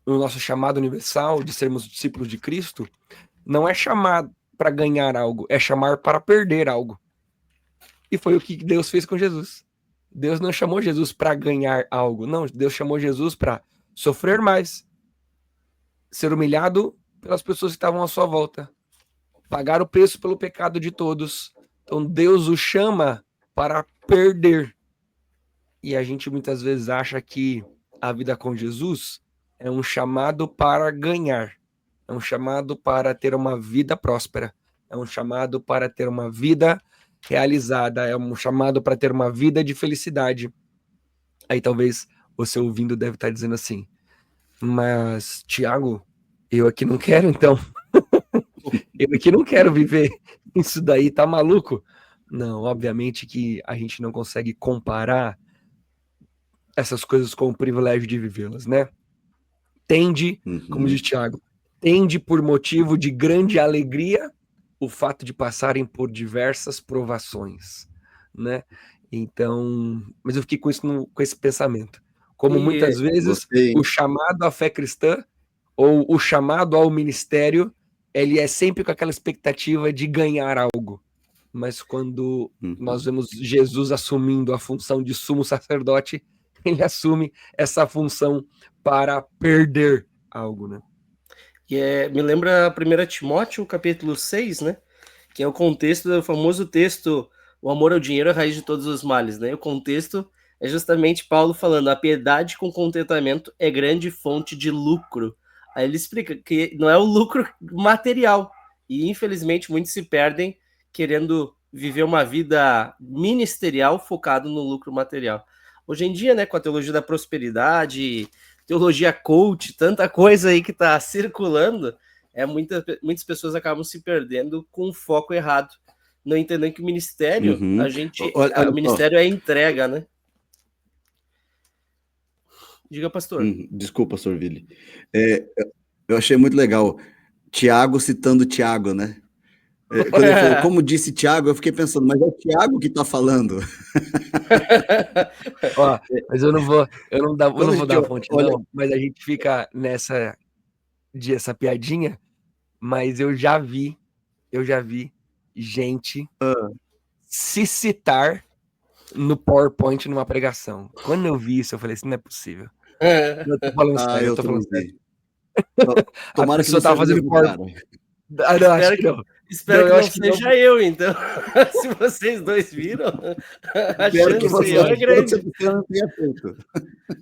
o nosso chamado universal de sermos discípulos de Cristo, não é chamar para ganhar algo, é chamar para perder algo. E foi o que Deus fez com Jesus. Deus não chamou Jesus para ganhar algo, não. Deus chamou Jesus para sofrer mais, ser humilhado pelas pessoas que estavam à sua volta, pagar o preço pelo pecado de todos. Então Deus o chama para perder. E a gente muitas vezes acha que a vida com Jesus é um chamado para ganhar, é um chamado para ter uma vida próspera, é um chamado para ter uma vida realizada, é um chamado para ter uma vida de felicidade. Aí talvez você ouvindo deve estar dizendo assim, mas Tiago, eu aqui não quero então. Eu aqui não quero viver isso daí, tá maluco? Não, obviamente que a gente não consegue comparar essas coisas com o privilégio de vivê-las, né? Tende, como diz Tiago, tende por motivo de grande alegria o fato de passarem por diversas provações, né? Então, mas eu fiquei com isso com esse pensamento. Como muitas vezes o chamado à fé cristã ou o chamado ao ministério, ele é sempre com aquela expectativa de ganhar algo. Mas quando nós vemos Jesus assumindo a função de sumo sacerdote, ele assume essa função para perder algo, né? E me lembra 1 Timóteo, capítulo 6, né? Que é o contexto do famoso texto, o amor ao dinheiro é a raiz de todos os males, né? O contexto é justamente Paulo falando, a piedade com contentamento é grande fonte de lucro. Aí ele explica que não é o lucro material, e infelizmente muitos se perdem querendo viver uma vida ministerial focado no lucro material. Hoje em dia, né, com a teologia da prosperidade, teologia coach, tanta coisa aí que está circulando, muitas pessoas acabam se perdendo com o foco errado, não entendendo que o ministério, o ministério é entrega, né? Diga, pastor. Desculpa, pastor Vili. Eu achei muito legal. Tiago citando Tiago, né? Quando ele falou, como disse Tiago, eu fiquei pensando, mas é o Tiago que está falando. Ó, mas eu não vou dar a fonte, não, mas a gente fica nessa piadinha, mas eu já vi gente se citar no PowerPoint numa pregação. Quando eu vi isso, eu falei assim, não é possível. Eu tô falando sério, eu tô falando sério. Tomara a pessoa tava fazendo PowerPoint. Espero que não seja eu, então. Se vocês dois viram, a chance é grande.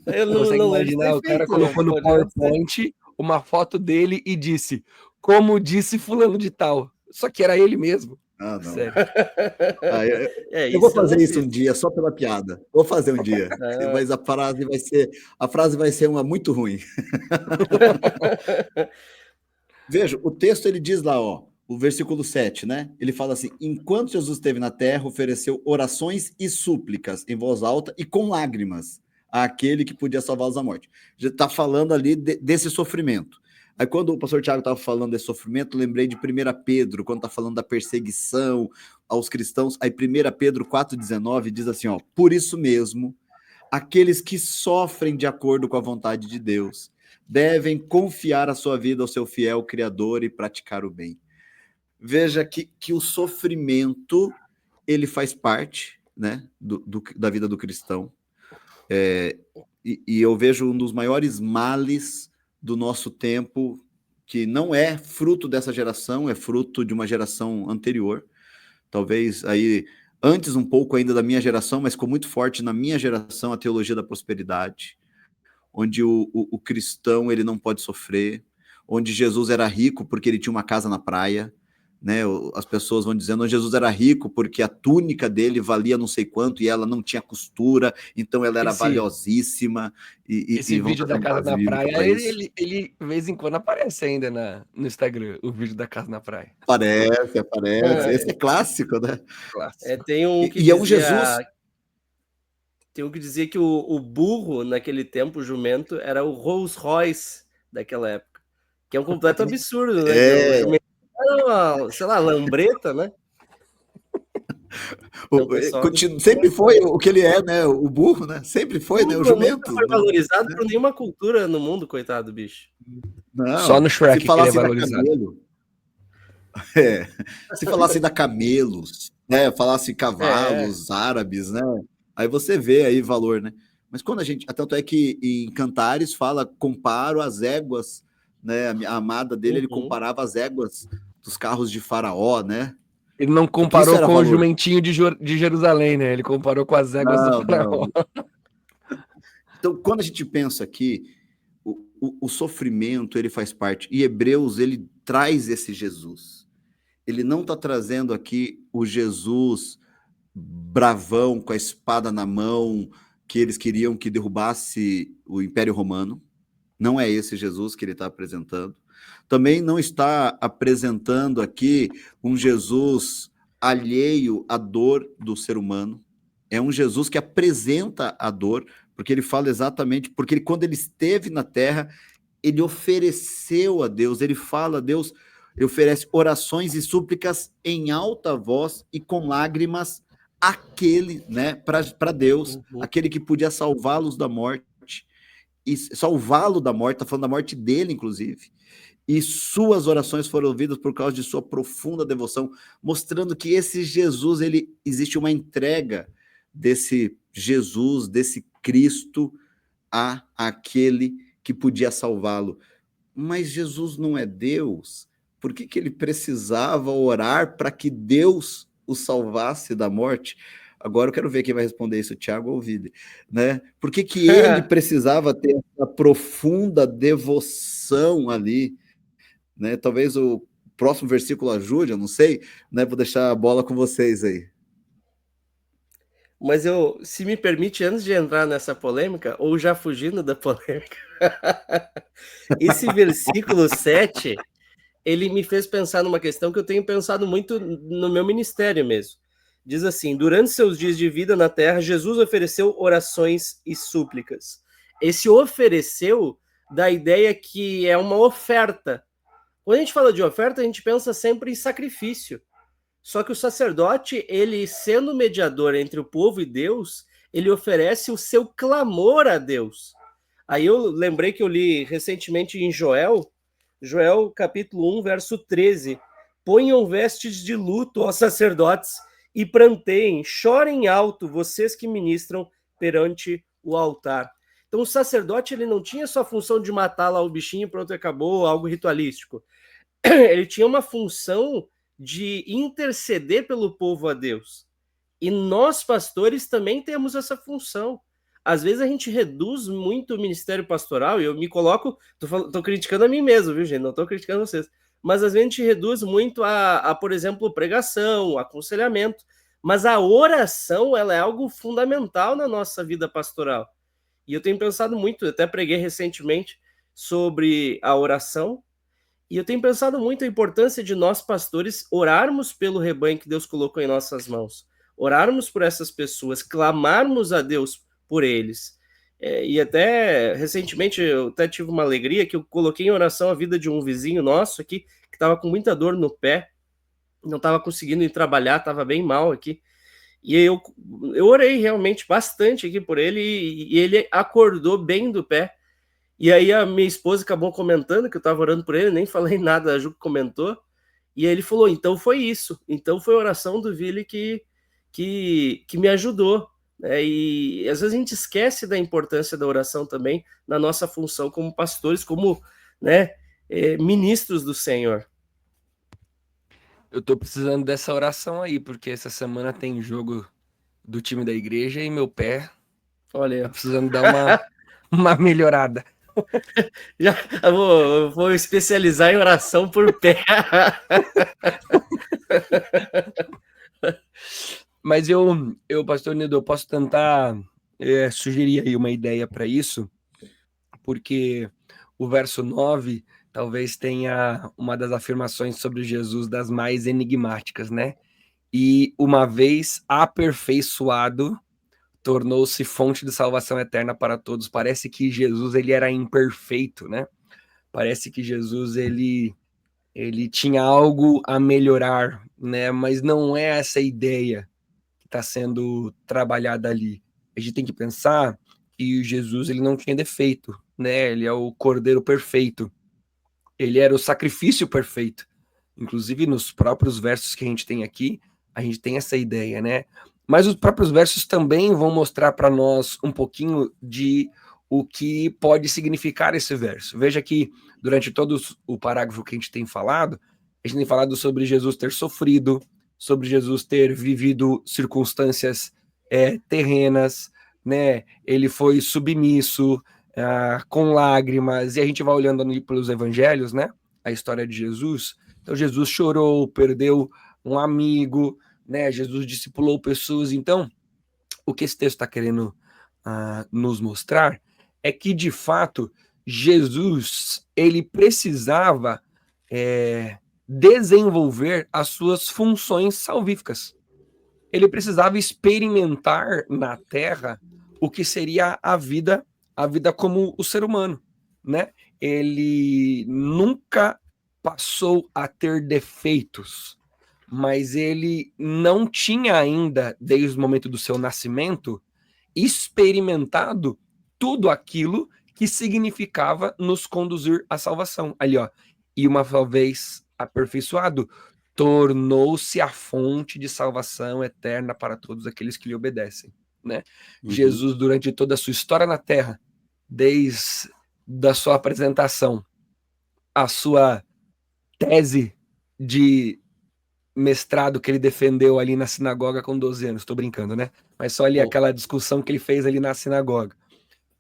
Eu não imaginar, o cara colocou no PowerPoint uma foto dele e disse, como disse fulano de tal. Só que era ele mesmo. Ah, não. Sério. Eu vou fazer isso um dia, só pela piada. Vou fazer um dia. Mas a frase vai ser uma muito ruim. Veja, o texto ele diz lá, ó, o versículo 7, né? Ele fala assim, enquanto Jesus esteve na terra, ofereceu orações e súplicas em voz alta e com lágrimas àquele que podia salvá-los da morte. Já está falando ali desse sofrimento. Aí quando o pastor Tiago estava falando desse sofrimento, lembrei de 1 Pedro, quando está falando da perseguição aos cristãos. Aí 1 Pedro 4,19 diz assim, ó, por isso mesmo, aqueles que sofrem de acordo com a vontade de Deus devem confiar a sua vida ao seu fiel Criador e praticar o bem. Veja que o sofrimento, ele faz parte, né, da vida do cristão. E eu vejo um dos maiores males do nosso tempo, que não é fruto dessa geração, é fruto de uma geração anterior, talvez aí antes um pouco ainda da minha geração, mas ficou muito forte na minha geração a teologia da prosperidade, onde o cristão ele não pode sofrer, onde Jesus era rico porque ele tinha uma casa na praia, né? As pessoas vão dizendo, Jesus era rico porque a túnica dele valia não sei quanto e ela não tinha costura, então ela era valiosíssima. Esse vídeo da casa na praia, ele de vez em quando aparece ainda no Instagram, o vídeo da casa na praia. Aparece. Esse é clássico, né? Clássico. Tem um que dizia, é um Jesus... Tem um que dizia que o burro, naquele tempo, o jumento, era o Rolls Royce daquela época. Que é um completo absurdo, né? Sei lá, lambreta, né? Sempre foi o que ele é, né? O burro, né? Sempre foi, né? O jumento. Não foi valorizado por nenhuma cultura no mundo, coitado do bicho. Não, só no Shrek se falasse que ele é valorizado. Se falasse da camelos, né? Falasse cavalos árabes, né? Aí você vê aí valor, né? Mas quando a gente... Tanto é que em Cantares fala, comparo as éguas, né? A amada dele, ele comparava as éguas dos carros de Faraó, né? Ele não comparou com o jumentinho de Jerusalém, né? Ele comparou com as éguas do Faraó. Então, quando a gente pensa aqui, o sofrimento, ele faz parte. E Hebreus, ele traz esse Jesus. Ele não está trazendo aqui o Jesus bravão, com a espada na mão, que eles queriam que derrubasse o Império Romano. Não é esse Jesus que ele está apresentando. Também não está apresentando aqui um Jesus alheio à dor do ser humano. É um Jesus que apresenta a dor, porque ele fala exatamente, porque quando ele esteve na terra, ele ofereceu a Deus, ele fala a Deus, ele oferece orações e súplicas em alta voz e com lágrimas aquele, né, para Deus, aquele que podia salvá-los da morte, e salvá-lo da morte, está falando da morte dele, inclusive. E suas orações foram ouvidas por causa de sua profunda devoção, mostrando que esse Jesus, existe uma entrega desse Jesus, desse Cristo, a aquele que podia salvá-lo. Mas Jesus não é Deus. Por que ele precisava orar para que Deus o salvasse da morte? Agora eu quero ver quem vai responder isso, Tiago ou Vide, né? Por que ele precisava ter essa profunda devoção ali, né? Talvez o próximo versículo ajude, eu não sei, né? Vou deixar a bola com vocês aí. Mas se me permite, antes de entrar nessa polêmica, ou já fugindo da polêmica, esse versículo 7, ele me fez pensar numa questão que eu tenho pensado muito no meu ministério mesmo. Diz assim, durante seus dias de vida na terra, Jesus ofereceu orações e súplicas. Esse ofereceu dá a ideia que é uma oferta. Quando a gente fala de oferta, a gente pensa sempre em sacrifício. Só que o sacerdote, ele sendo mediador entre o povo e Deus, ele oferece o seu clamor a Deus. Aí eu lembrei que eu li recentemente em Joel capítulo 1, verso 13. Ponham vestes de luto aos sacerdotes e pranteiem, chorem alto vocês que ministram perante o altar. Então o sacerdote ele não tinha só a função de matar lá o bichinho, pronto, acabou, algo ritualístico. Ele tinha uma função de interceder pelo povo a Deus. E nós, pastores, também temos essa função. Às vezes a gente reduz muito o ministério pastoral, e eu me coloco, tô criticando a mim mesmo, viu, gente? Não tô criticando vocês. Mas às vezes a gente reduz muito por exemplo, pregação, aconselhamento. Mas a oração, ela é algo fundamental na nossa vida pastoral. E eu tenho pensado muito, eu até preguei recentemente sobre a oração, e eu tenho pensado muito a importância de nós, pastores, orarmos pelo rebanho que Deus colocou em nossas mãos. Orarmos por essas pessoas, clamarmos a Deus por eles. E até recentemente eu até tive uma alegria que eu coloquei em oração a vida de um vizinho nosso aqui, que estava com muita dor no pé, não estava conseguindo ir trabalhar, estava bem mal aqui. E eu orei realmente bastante aqui por ele, e ele acordou bem do pé. E aí a minha esposa acabou comentando que eu estava orando por ele, nem falei nada, a Ju comentou. E aí ele falou, então foi isso. Então foi a oração do Vili que me ajudou. E às vezes a gente esquece da importância da oração também na nossa função como pastores, como, né, ministros do Senhor. Eu tô precisando dessa oração aí, porque essa semana tem jogo do time da igreja e meu pé Olha aí, tá ó. precisando dar uma melhorada. Já eu vou especializar em oração por pé. Mas eu, pastor Nido, eu posso tentar sugerir aí uma ideia para isso, porque o verso 9 talvez tenha uma das afirmações sobre Jesus das mais enigmáticas, né? E uma vez aperfeiçoado, tornou-se fonte de salvação eterna para todos. Parece que Jesus ele era imperfeito, né? Parece que Jesus ele tinha algo a melhorar, né? Mas não é essa ideia que está sendo trabalhada ali. A gente tem que pensar que Jesus ele não tinha defeito, né? Ele é o Cordeiro perfeito. Ele era o sacrifício perfeito. Inclusive nos próprios versos que a gente tem aqui, a gente tem essa ideia, né? Mas os próprios versos também vão mostrar para nós um pouquinho de o que pode significar esse verso. Veja que durante todo o parágrafo que a gente tem falado sobre Jesus ter sofrido, sobre Jesus ter vivido circunstâncias terrenas, né? Ele foi submisso, com lágrimas, e a gente vai olhando ali pelos evangelhos, né? A história de Jesus. Então Jesus chorou, perdeu um amigo, né? Jesus discipulou pessoas. Então, o que esse texto está querendo nos mostrar é que, de fato, Jesus ele precisava desenvolver as suas funções salvíficas. Ele precisava experimentar na Terra o que seria a vida como o ser humano, né? Ele nunca passou a ter defeitos, mas ele não tinha ainda, desde o momento do seu nascimento, experimentado tudo aquilo que significava nos conduzir à salvação. Ali, ó, e uma vez aperfeiçoado, tornou-se a fonte de salvação eterna para todos aqueles que lhe obedecem, né? Jesus, durante toda a sua história na Terra, desde a sua apresentação, a sua tese de mestrado que ele defendeu ali na sinagoga com 12 anos, estou brincando, né? Mas só ali aquela discussão que ele fez ali na sinagoga.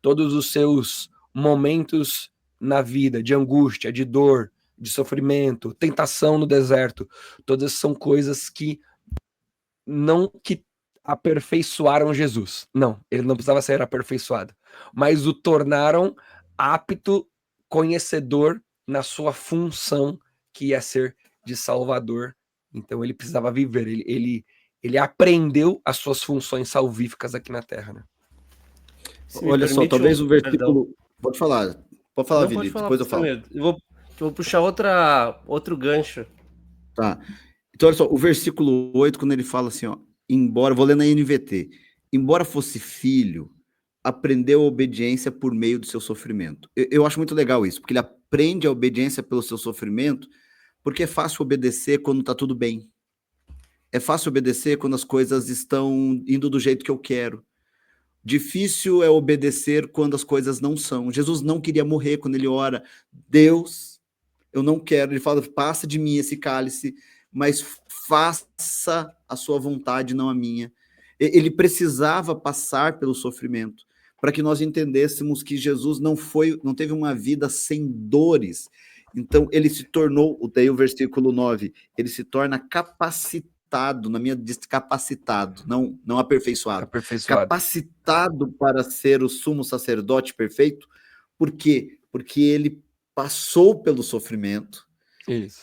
Todos os seus momentos na vida, de angústia, de dor, de sofrimento, tentação no deserto, todas são coisas que não que aperfeiçoaram Jesus. Não, ele não precisava ser aperfeiçoado, mas o tornaram apto, conhecedor na sua função, que ia ser de Salvador. Então ele precisava viver, ele aprendeu as suas funções salvíficas aqui na Terra, né? Olha só, talvez o versículo... Pode falar, Vili, depois eu falo. Eu vou puxar outro gancho. Tá. Então, olha só, o versículo 8, quando ele fala assim, ó, embora, vou ler na NVT, embora fosse filho, aprendeu a obediência por meio do seu sofrimento. Eu acho muito legal isso, porque ele aprende a obediência pelo seu sofrimento, porque é fácil obedecer quando tá tudo bem. É fácil obedecer quando as coisas estão indo do jeito que eu quero. Difícil é obedecer quando as coisas não são. Jesus não queria morrer quando ele ora. Deus, eu não quero. Ele fala, passa de mim esse cálice, mas faça a sua vontade, não a minha. Ele precisava passar pelo sofrimento para que nós entendêssemos que Jesus não teve uma vida sem dores. Então, ele se tornou, daí o versículo 9, ele se torna capacitado, na minha diz capacitado, não aperfeiçoado. Capacitado para ser o sumo sacerdote perfeito. Por quê? Porque ele passou pelo sofrimento,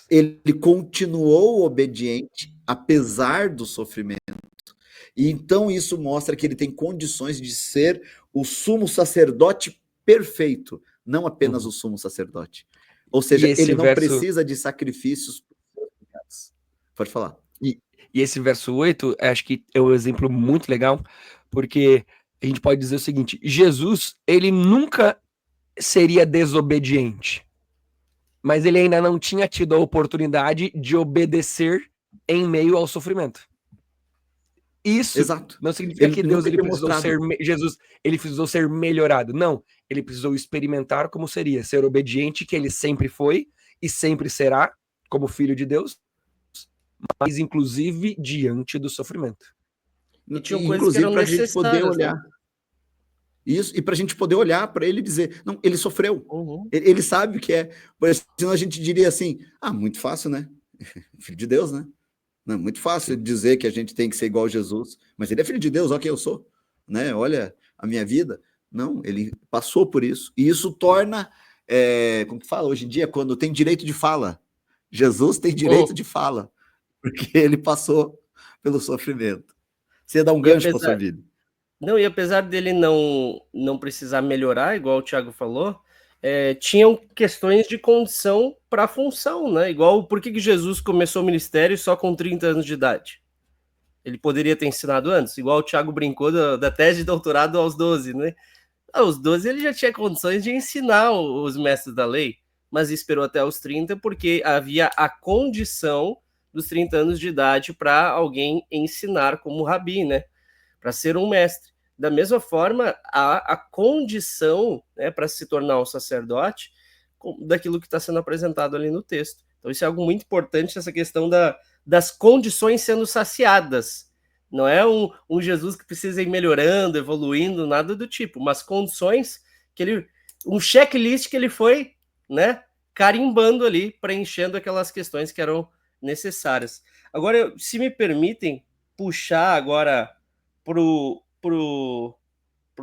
ele continuou obediente, apesar do sofrimento, E então isso mostra que ele tem condições de ser o sumo sacerdote perfeito, não apenas o sumo sacerdote. Ou seja, ele não precisa de sacrifícios. Pode falar. E esse verso 8, acho que é um exemplo muito legal, porque a gente pode dizer o seguinte: Jesus, ele nunca seria desobediente, mas ele ainda não tinha tido a oportunidade de obedecer em meio ao sofrimento. Isso não significa que Deus Jesus ele precisou ser melhorado. Não, ele precisou experimentar como seria ser obediente, que ele sempre foi e sempre será, como filho de Deus, mas inclusive diante do sofrimento. E tinha coisas que eram necessárias, poder olhar. Né? Isso, e para a gente poder olhar para ele e dizer, não, ele sofreu. Ele sabe o que é. Senão a gente diria assim, muito fácil, né? Filho de Deus, né? Não, muito fácil dizer que a gente tem que ser igual a Jesus, mas ele é filho de Deus, olha quem eu sou, né? Olha a minha vida. Não, ele passou por isso. E isso torna, como que fala hoje em dia, quando tem direito de fala. Jesus tem direito de fala, porque ele passou pelo sofrimento. Você ia dar um gancho para sua vida. Não, e apesar dele não precisar melhorar, igual o Thiago falou, tinham questões de condição para a função, né? Igual por que Jesus começou o ministério só com 30 anos de idade? Ele poderia ter ensinado antes, igual o Thiago brincou da tese de doutorado aos 12, né? Aos 12 ele já tinha condições de ensinar os mestres da lei, mas esperou até os 30 porque havia a condição dos 30 anos de idade para alguém ensinar como rabi, né? Para ser um mestre. Da mesma forma, a condição, né, para se tornar um sacerdote daquilo que está sendo apresentado ali no texto. Então isso é algo muito importante, essa questão das condições sendo saciadas. Não é um Jesus que precisa ir melhorando, evoluindo, nada do tipo, mas condições que um checklist que ele foi, né, carimbando ali, preenchendo aquelas questões que eram necessárias. Agora, se me permitem puxar agora para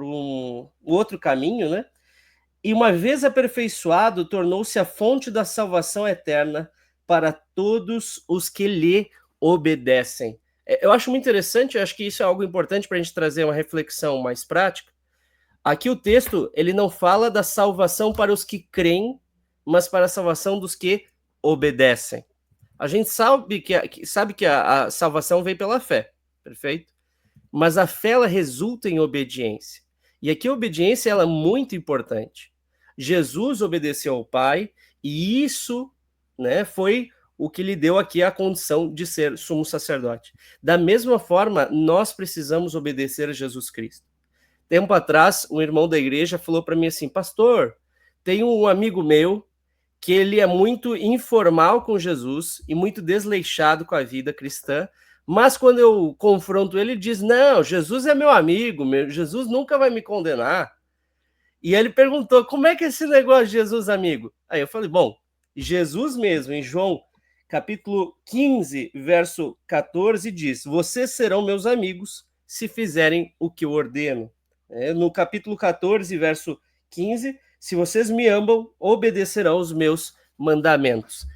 um outro caminho, né? E uma vez aperfeiçoado, tornou-se a fonte da salvação eterna para todos os que lhe obedecem. Eu acho muito interessante, eu acho que isso é algo importante para a gente trazer uma reflexão mais prática. Aqui o texto, ele não fala da salvação para os que creem, mas para a salvação dos que obedecem. A gente sabe que a salvação vem pela fé, perfeito? Mas a fé, ela resulta em obediência. E aqui a obediência, ela é muito importante. Jesus obedeceu ao Pai, e isso, né, foi o que lhe deu aqui a condição de ser sumo sacerdote. Da mesma forma, nós precisamos obedecer a Jesus Cristo. Tempo atrás, um irmão da igreja falou para mim assim, pastor, tem um amigo meu que ele é muito informal com Jesus e muito desleixado com a vida cristã, mas quando eu confronto ele, ele diz, não, Jesus é meu amigo, Jesus nunca vai me condenar. E ele perguntou, como é que é esse negócio de Jesus amigo? Aí eu falei, bom, Jesus mesmo, em João capítulo 15, verso 14, diz, vocês serão meus amigos se fizerem o que eu ordeno. No capítulo 14, verso 15, se vocês me amam, obedecerão os meus mandamentos.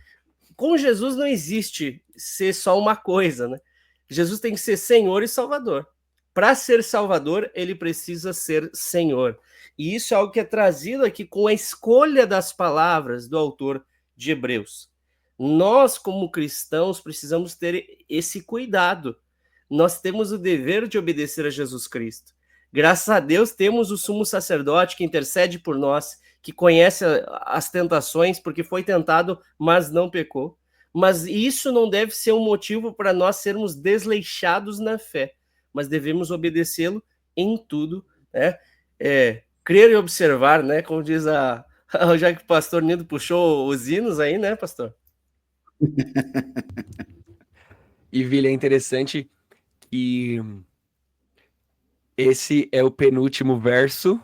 Com Jesus não existe ser só uma coisa, né? Jesus tem que ser Senhor e Salvador. Para ser Salvador, ele precisa ser Senhor. E isso é algo que é trazido aqui com a escolha das palavras do autor de Hebreus. Nós, como cristãos, precisamos ter esse cuidado. Nós temos o dever de obedecer a Jesus Cristo. Graças a Deus, temos o sumo sacerdote que intercede por nós, que conhece as tentações, porque foi tentado, mas não pecou. Mas isso não deve ser um motivo para nós sermos desleixados na fé, mas devemos obedecê-lo em tudo, né? Crer e observar, né? Como diz já que o pastor Nido puxou os hinos aí, né, pastor? E, Vili, é interessante que esse é o penúltimo verso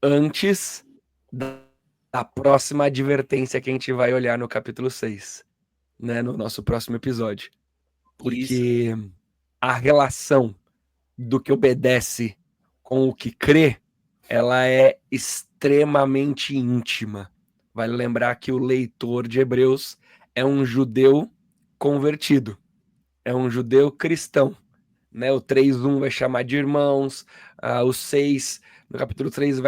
antes da próxima advertência que a gente vai olhar no capítulo 6, né, no nosso próximo episódio. Porque a relação do que obedece com o que crê, ela é extremamente íntima. Vale lembrar que o leitor de Hebreus é um judeu convertido, é um judeu cristão, né? O 3:1 vai chamar de irmãos, o 6, no capítulo 3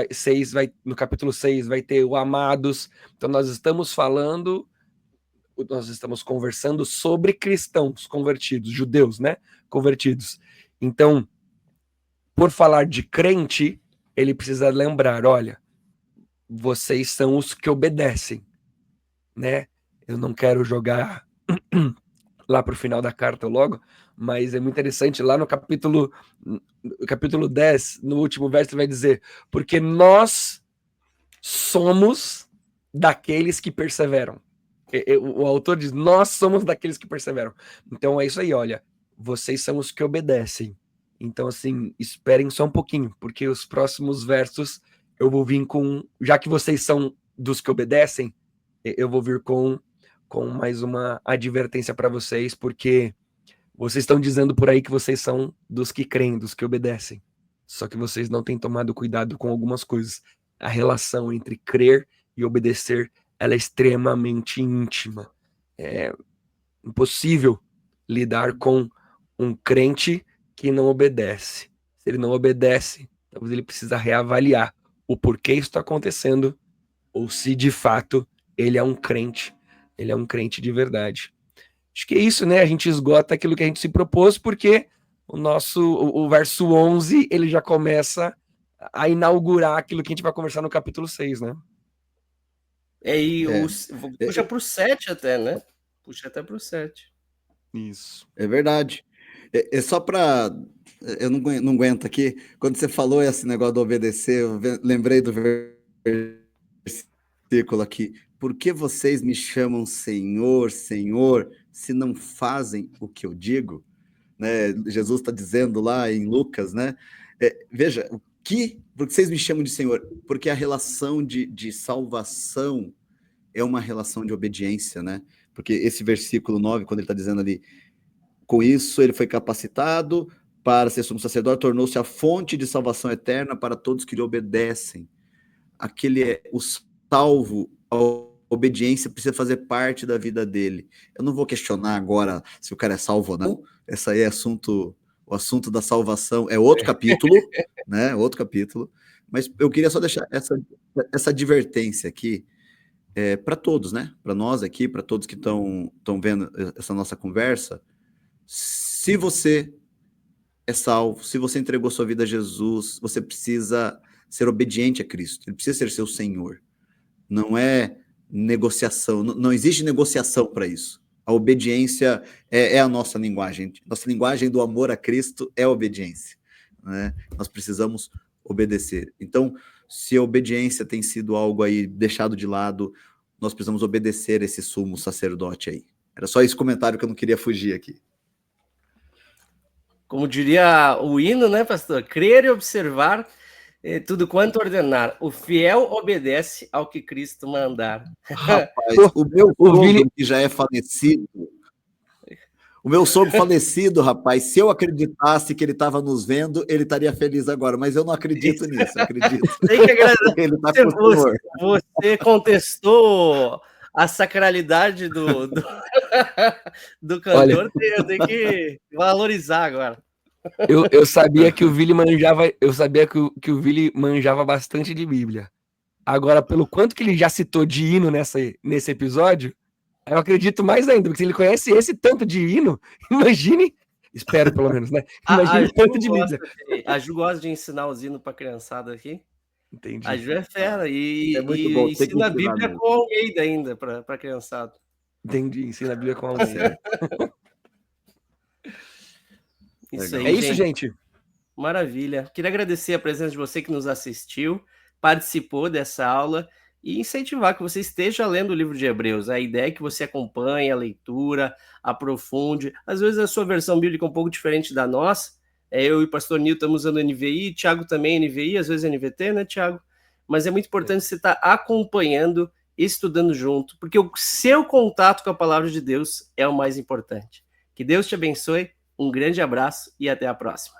no capítulo 6 vai ter o amados. Então nós estamos conversando sobre cristãos convertidos, judeus, né? Convertidos. Então, por falar de crente, ele precisa lembrar, olha, vocês são os que obedecem, né? Eu não quero jogar lá para o final da carta logo, mas é muito interessante, lá no capítulo 10, no último verso, vai dizer, porque nós somos daqueles que perseveram. O autor diz, nós somos daqueles que perseveram. Então é isso aí, olha, vocês são os que obedecem. Então, assim, esperem só um pouquinho, porque os próximos versos eu vou vir com, já que vocês são dos que obedecem, eu vou vir com mais uma advertência para vocês, porque vocês estão dizendo por aí que vocês são dos que creem, dos que obedecem. Só que vocês não têm tomado cuidado com algumas coisas. A relação entre crer e obedecer, ela é extremamente íntima. É impossível lidar com um crente que não obedece. Se ele não obedece, talvez ele precisa reavaliar o porquê isso está acontecendo, ou se de fato ele é um crente de verdade. Acho que é isso, né? A gente esgota aquilo que a gente se propôs, porque o verso 11, ele já começa a inaugurar aquilo que a gente vai conversar no capítulo 6, né? Puxa para o 7 até, né? Puxa até para o 7. Isso. É verdade. É só para... Eu não aguento aqui. Quando você falou esse negócio do obedecer, eu lembrei do versículo aqui. Por que vocês me chamam Senhor, Senhor, se não fazem o que eu digo? Né? Jesus está dizendo lá em Lucas, né? Veja, porque vocês me chamam de Senhor? Porque a relação de salvação é uma relação de obediência, né? Porque esse versículo 9, quando ele está dizendo ali, com isso ele foi capacitado para ser sumo sacerdote, tornou-se a fonte de salvação eterna para todos que lhe obedecem. O salvo, a obediência precisa fazer parte da vida dele. Eu não vou questionar agora se o cara é salvo ou não. Esse aí é o assunto da salvação é outro capítulo, né? Outro capítulo. Mas eu queria só deixar essa advertência aqui para todos, né? Para nós aqui, para todos que estão vendo essa nossa conversa. Se você é salvo, se você entregou sua vida a Jesus, você precisa ser obediente a Cristo. Ele precisa ser seu Senhor. Não é negociação. Não existe negociação para isso. A obediência é a nossa linguagem. Nossa linguagem do amor a Cristo é a obediência, né? Nós precisamos obedecer. Então, se a obediência tem sido algo aí deixado de lado, nós precisamos obedecer esse sumo sacerdote aí. Era só esse comentário que eu não queria fugir aqui. Como diria o hino, né, pastor? Crer e observar tudo quanto ordenar. O fiel obedece ao que Cristo mandar. Rapaz, o meu sogro, que já é falecido, rapaz, se eu acreditasse que ele estava nos vendo, ele estaria feliz agora, mas eu não acredito nisso, acredito. Tem que agradecer. Ele tá com o Senhor. Você contestou a sacralidade do cantor. Olha, tem que valorizar agora. Eu sabia que o Vili manjava, que o Vili manjava bastante de Bíblia. Agora, pelo quanto que ele já citou de hino nesse episódio, eu acredito mais ainda, porque se ele conhece esse tanto de hino, imagine, espero pelo menos, né? Imagine tanto de Bíblia. A Ju gosta de ensinar os hinos para criançada aqui. Entendi. A Ju é fera e bom, ensina a Bíblia com alguém ainda para criançada. Entendi, ensina a Bíblia com alguém. Né? Isso aí, é isso, gente. Maravilha. Queria agradecer a presença de você que nos assistiu, participou dessa aula e incentivar que você esteja lendo o livro de Hebreus. A ideia é que você acompanhe a leitura, aprofunde. Às vezes a sua versão bíblica é um pouco diferente da nossa. Eu e o pastor Nil estamos usando NVI, Thiago também NVI, às vezes NVT, né, Thiago? Mas é muito importante você estar acompanhando, estudando junto, porque o seu contato com a palavra de Deus é o mais importante. Que Deus te abençoe. Um grande abraço e até a próxima.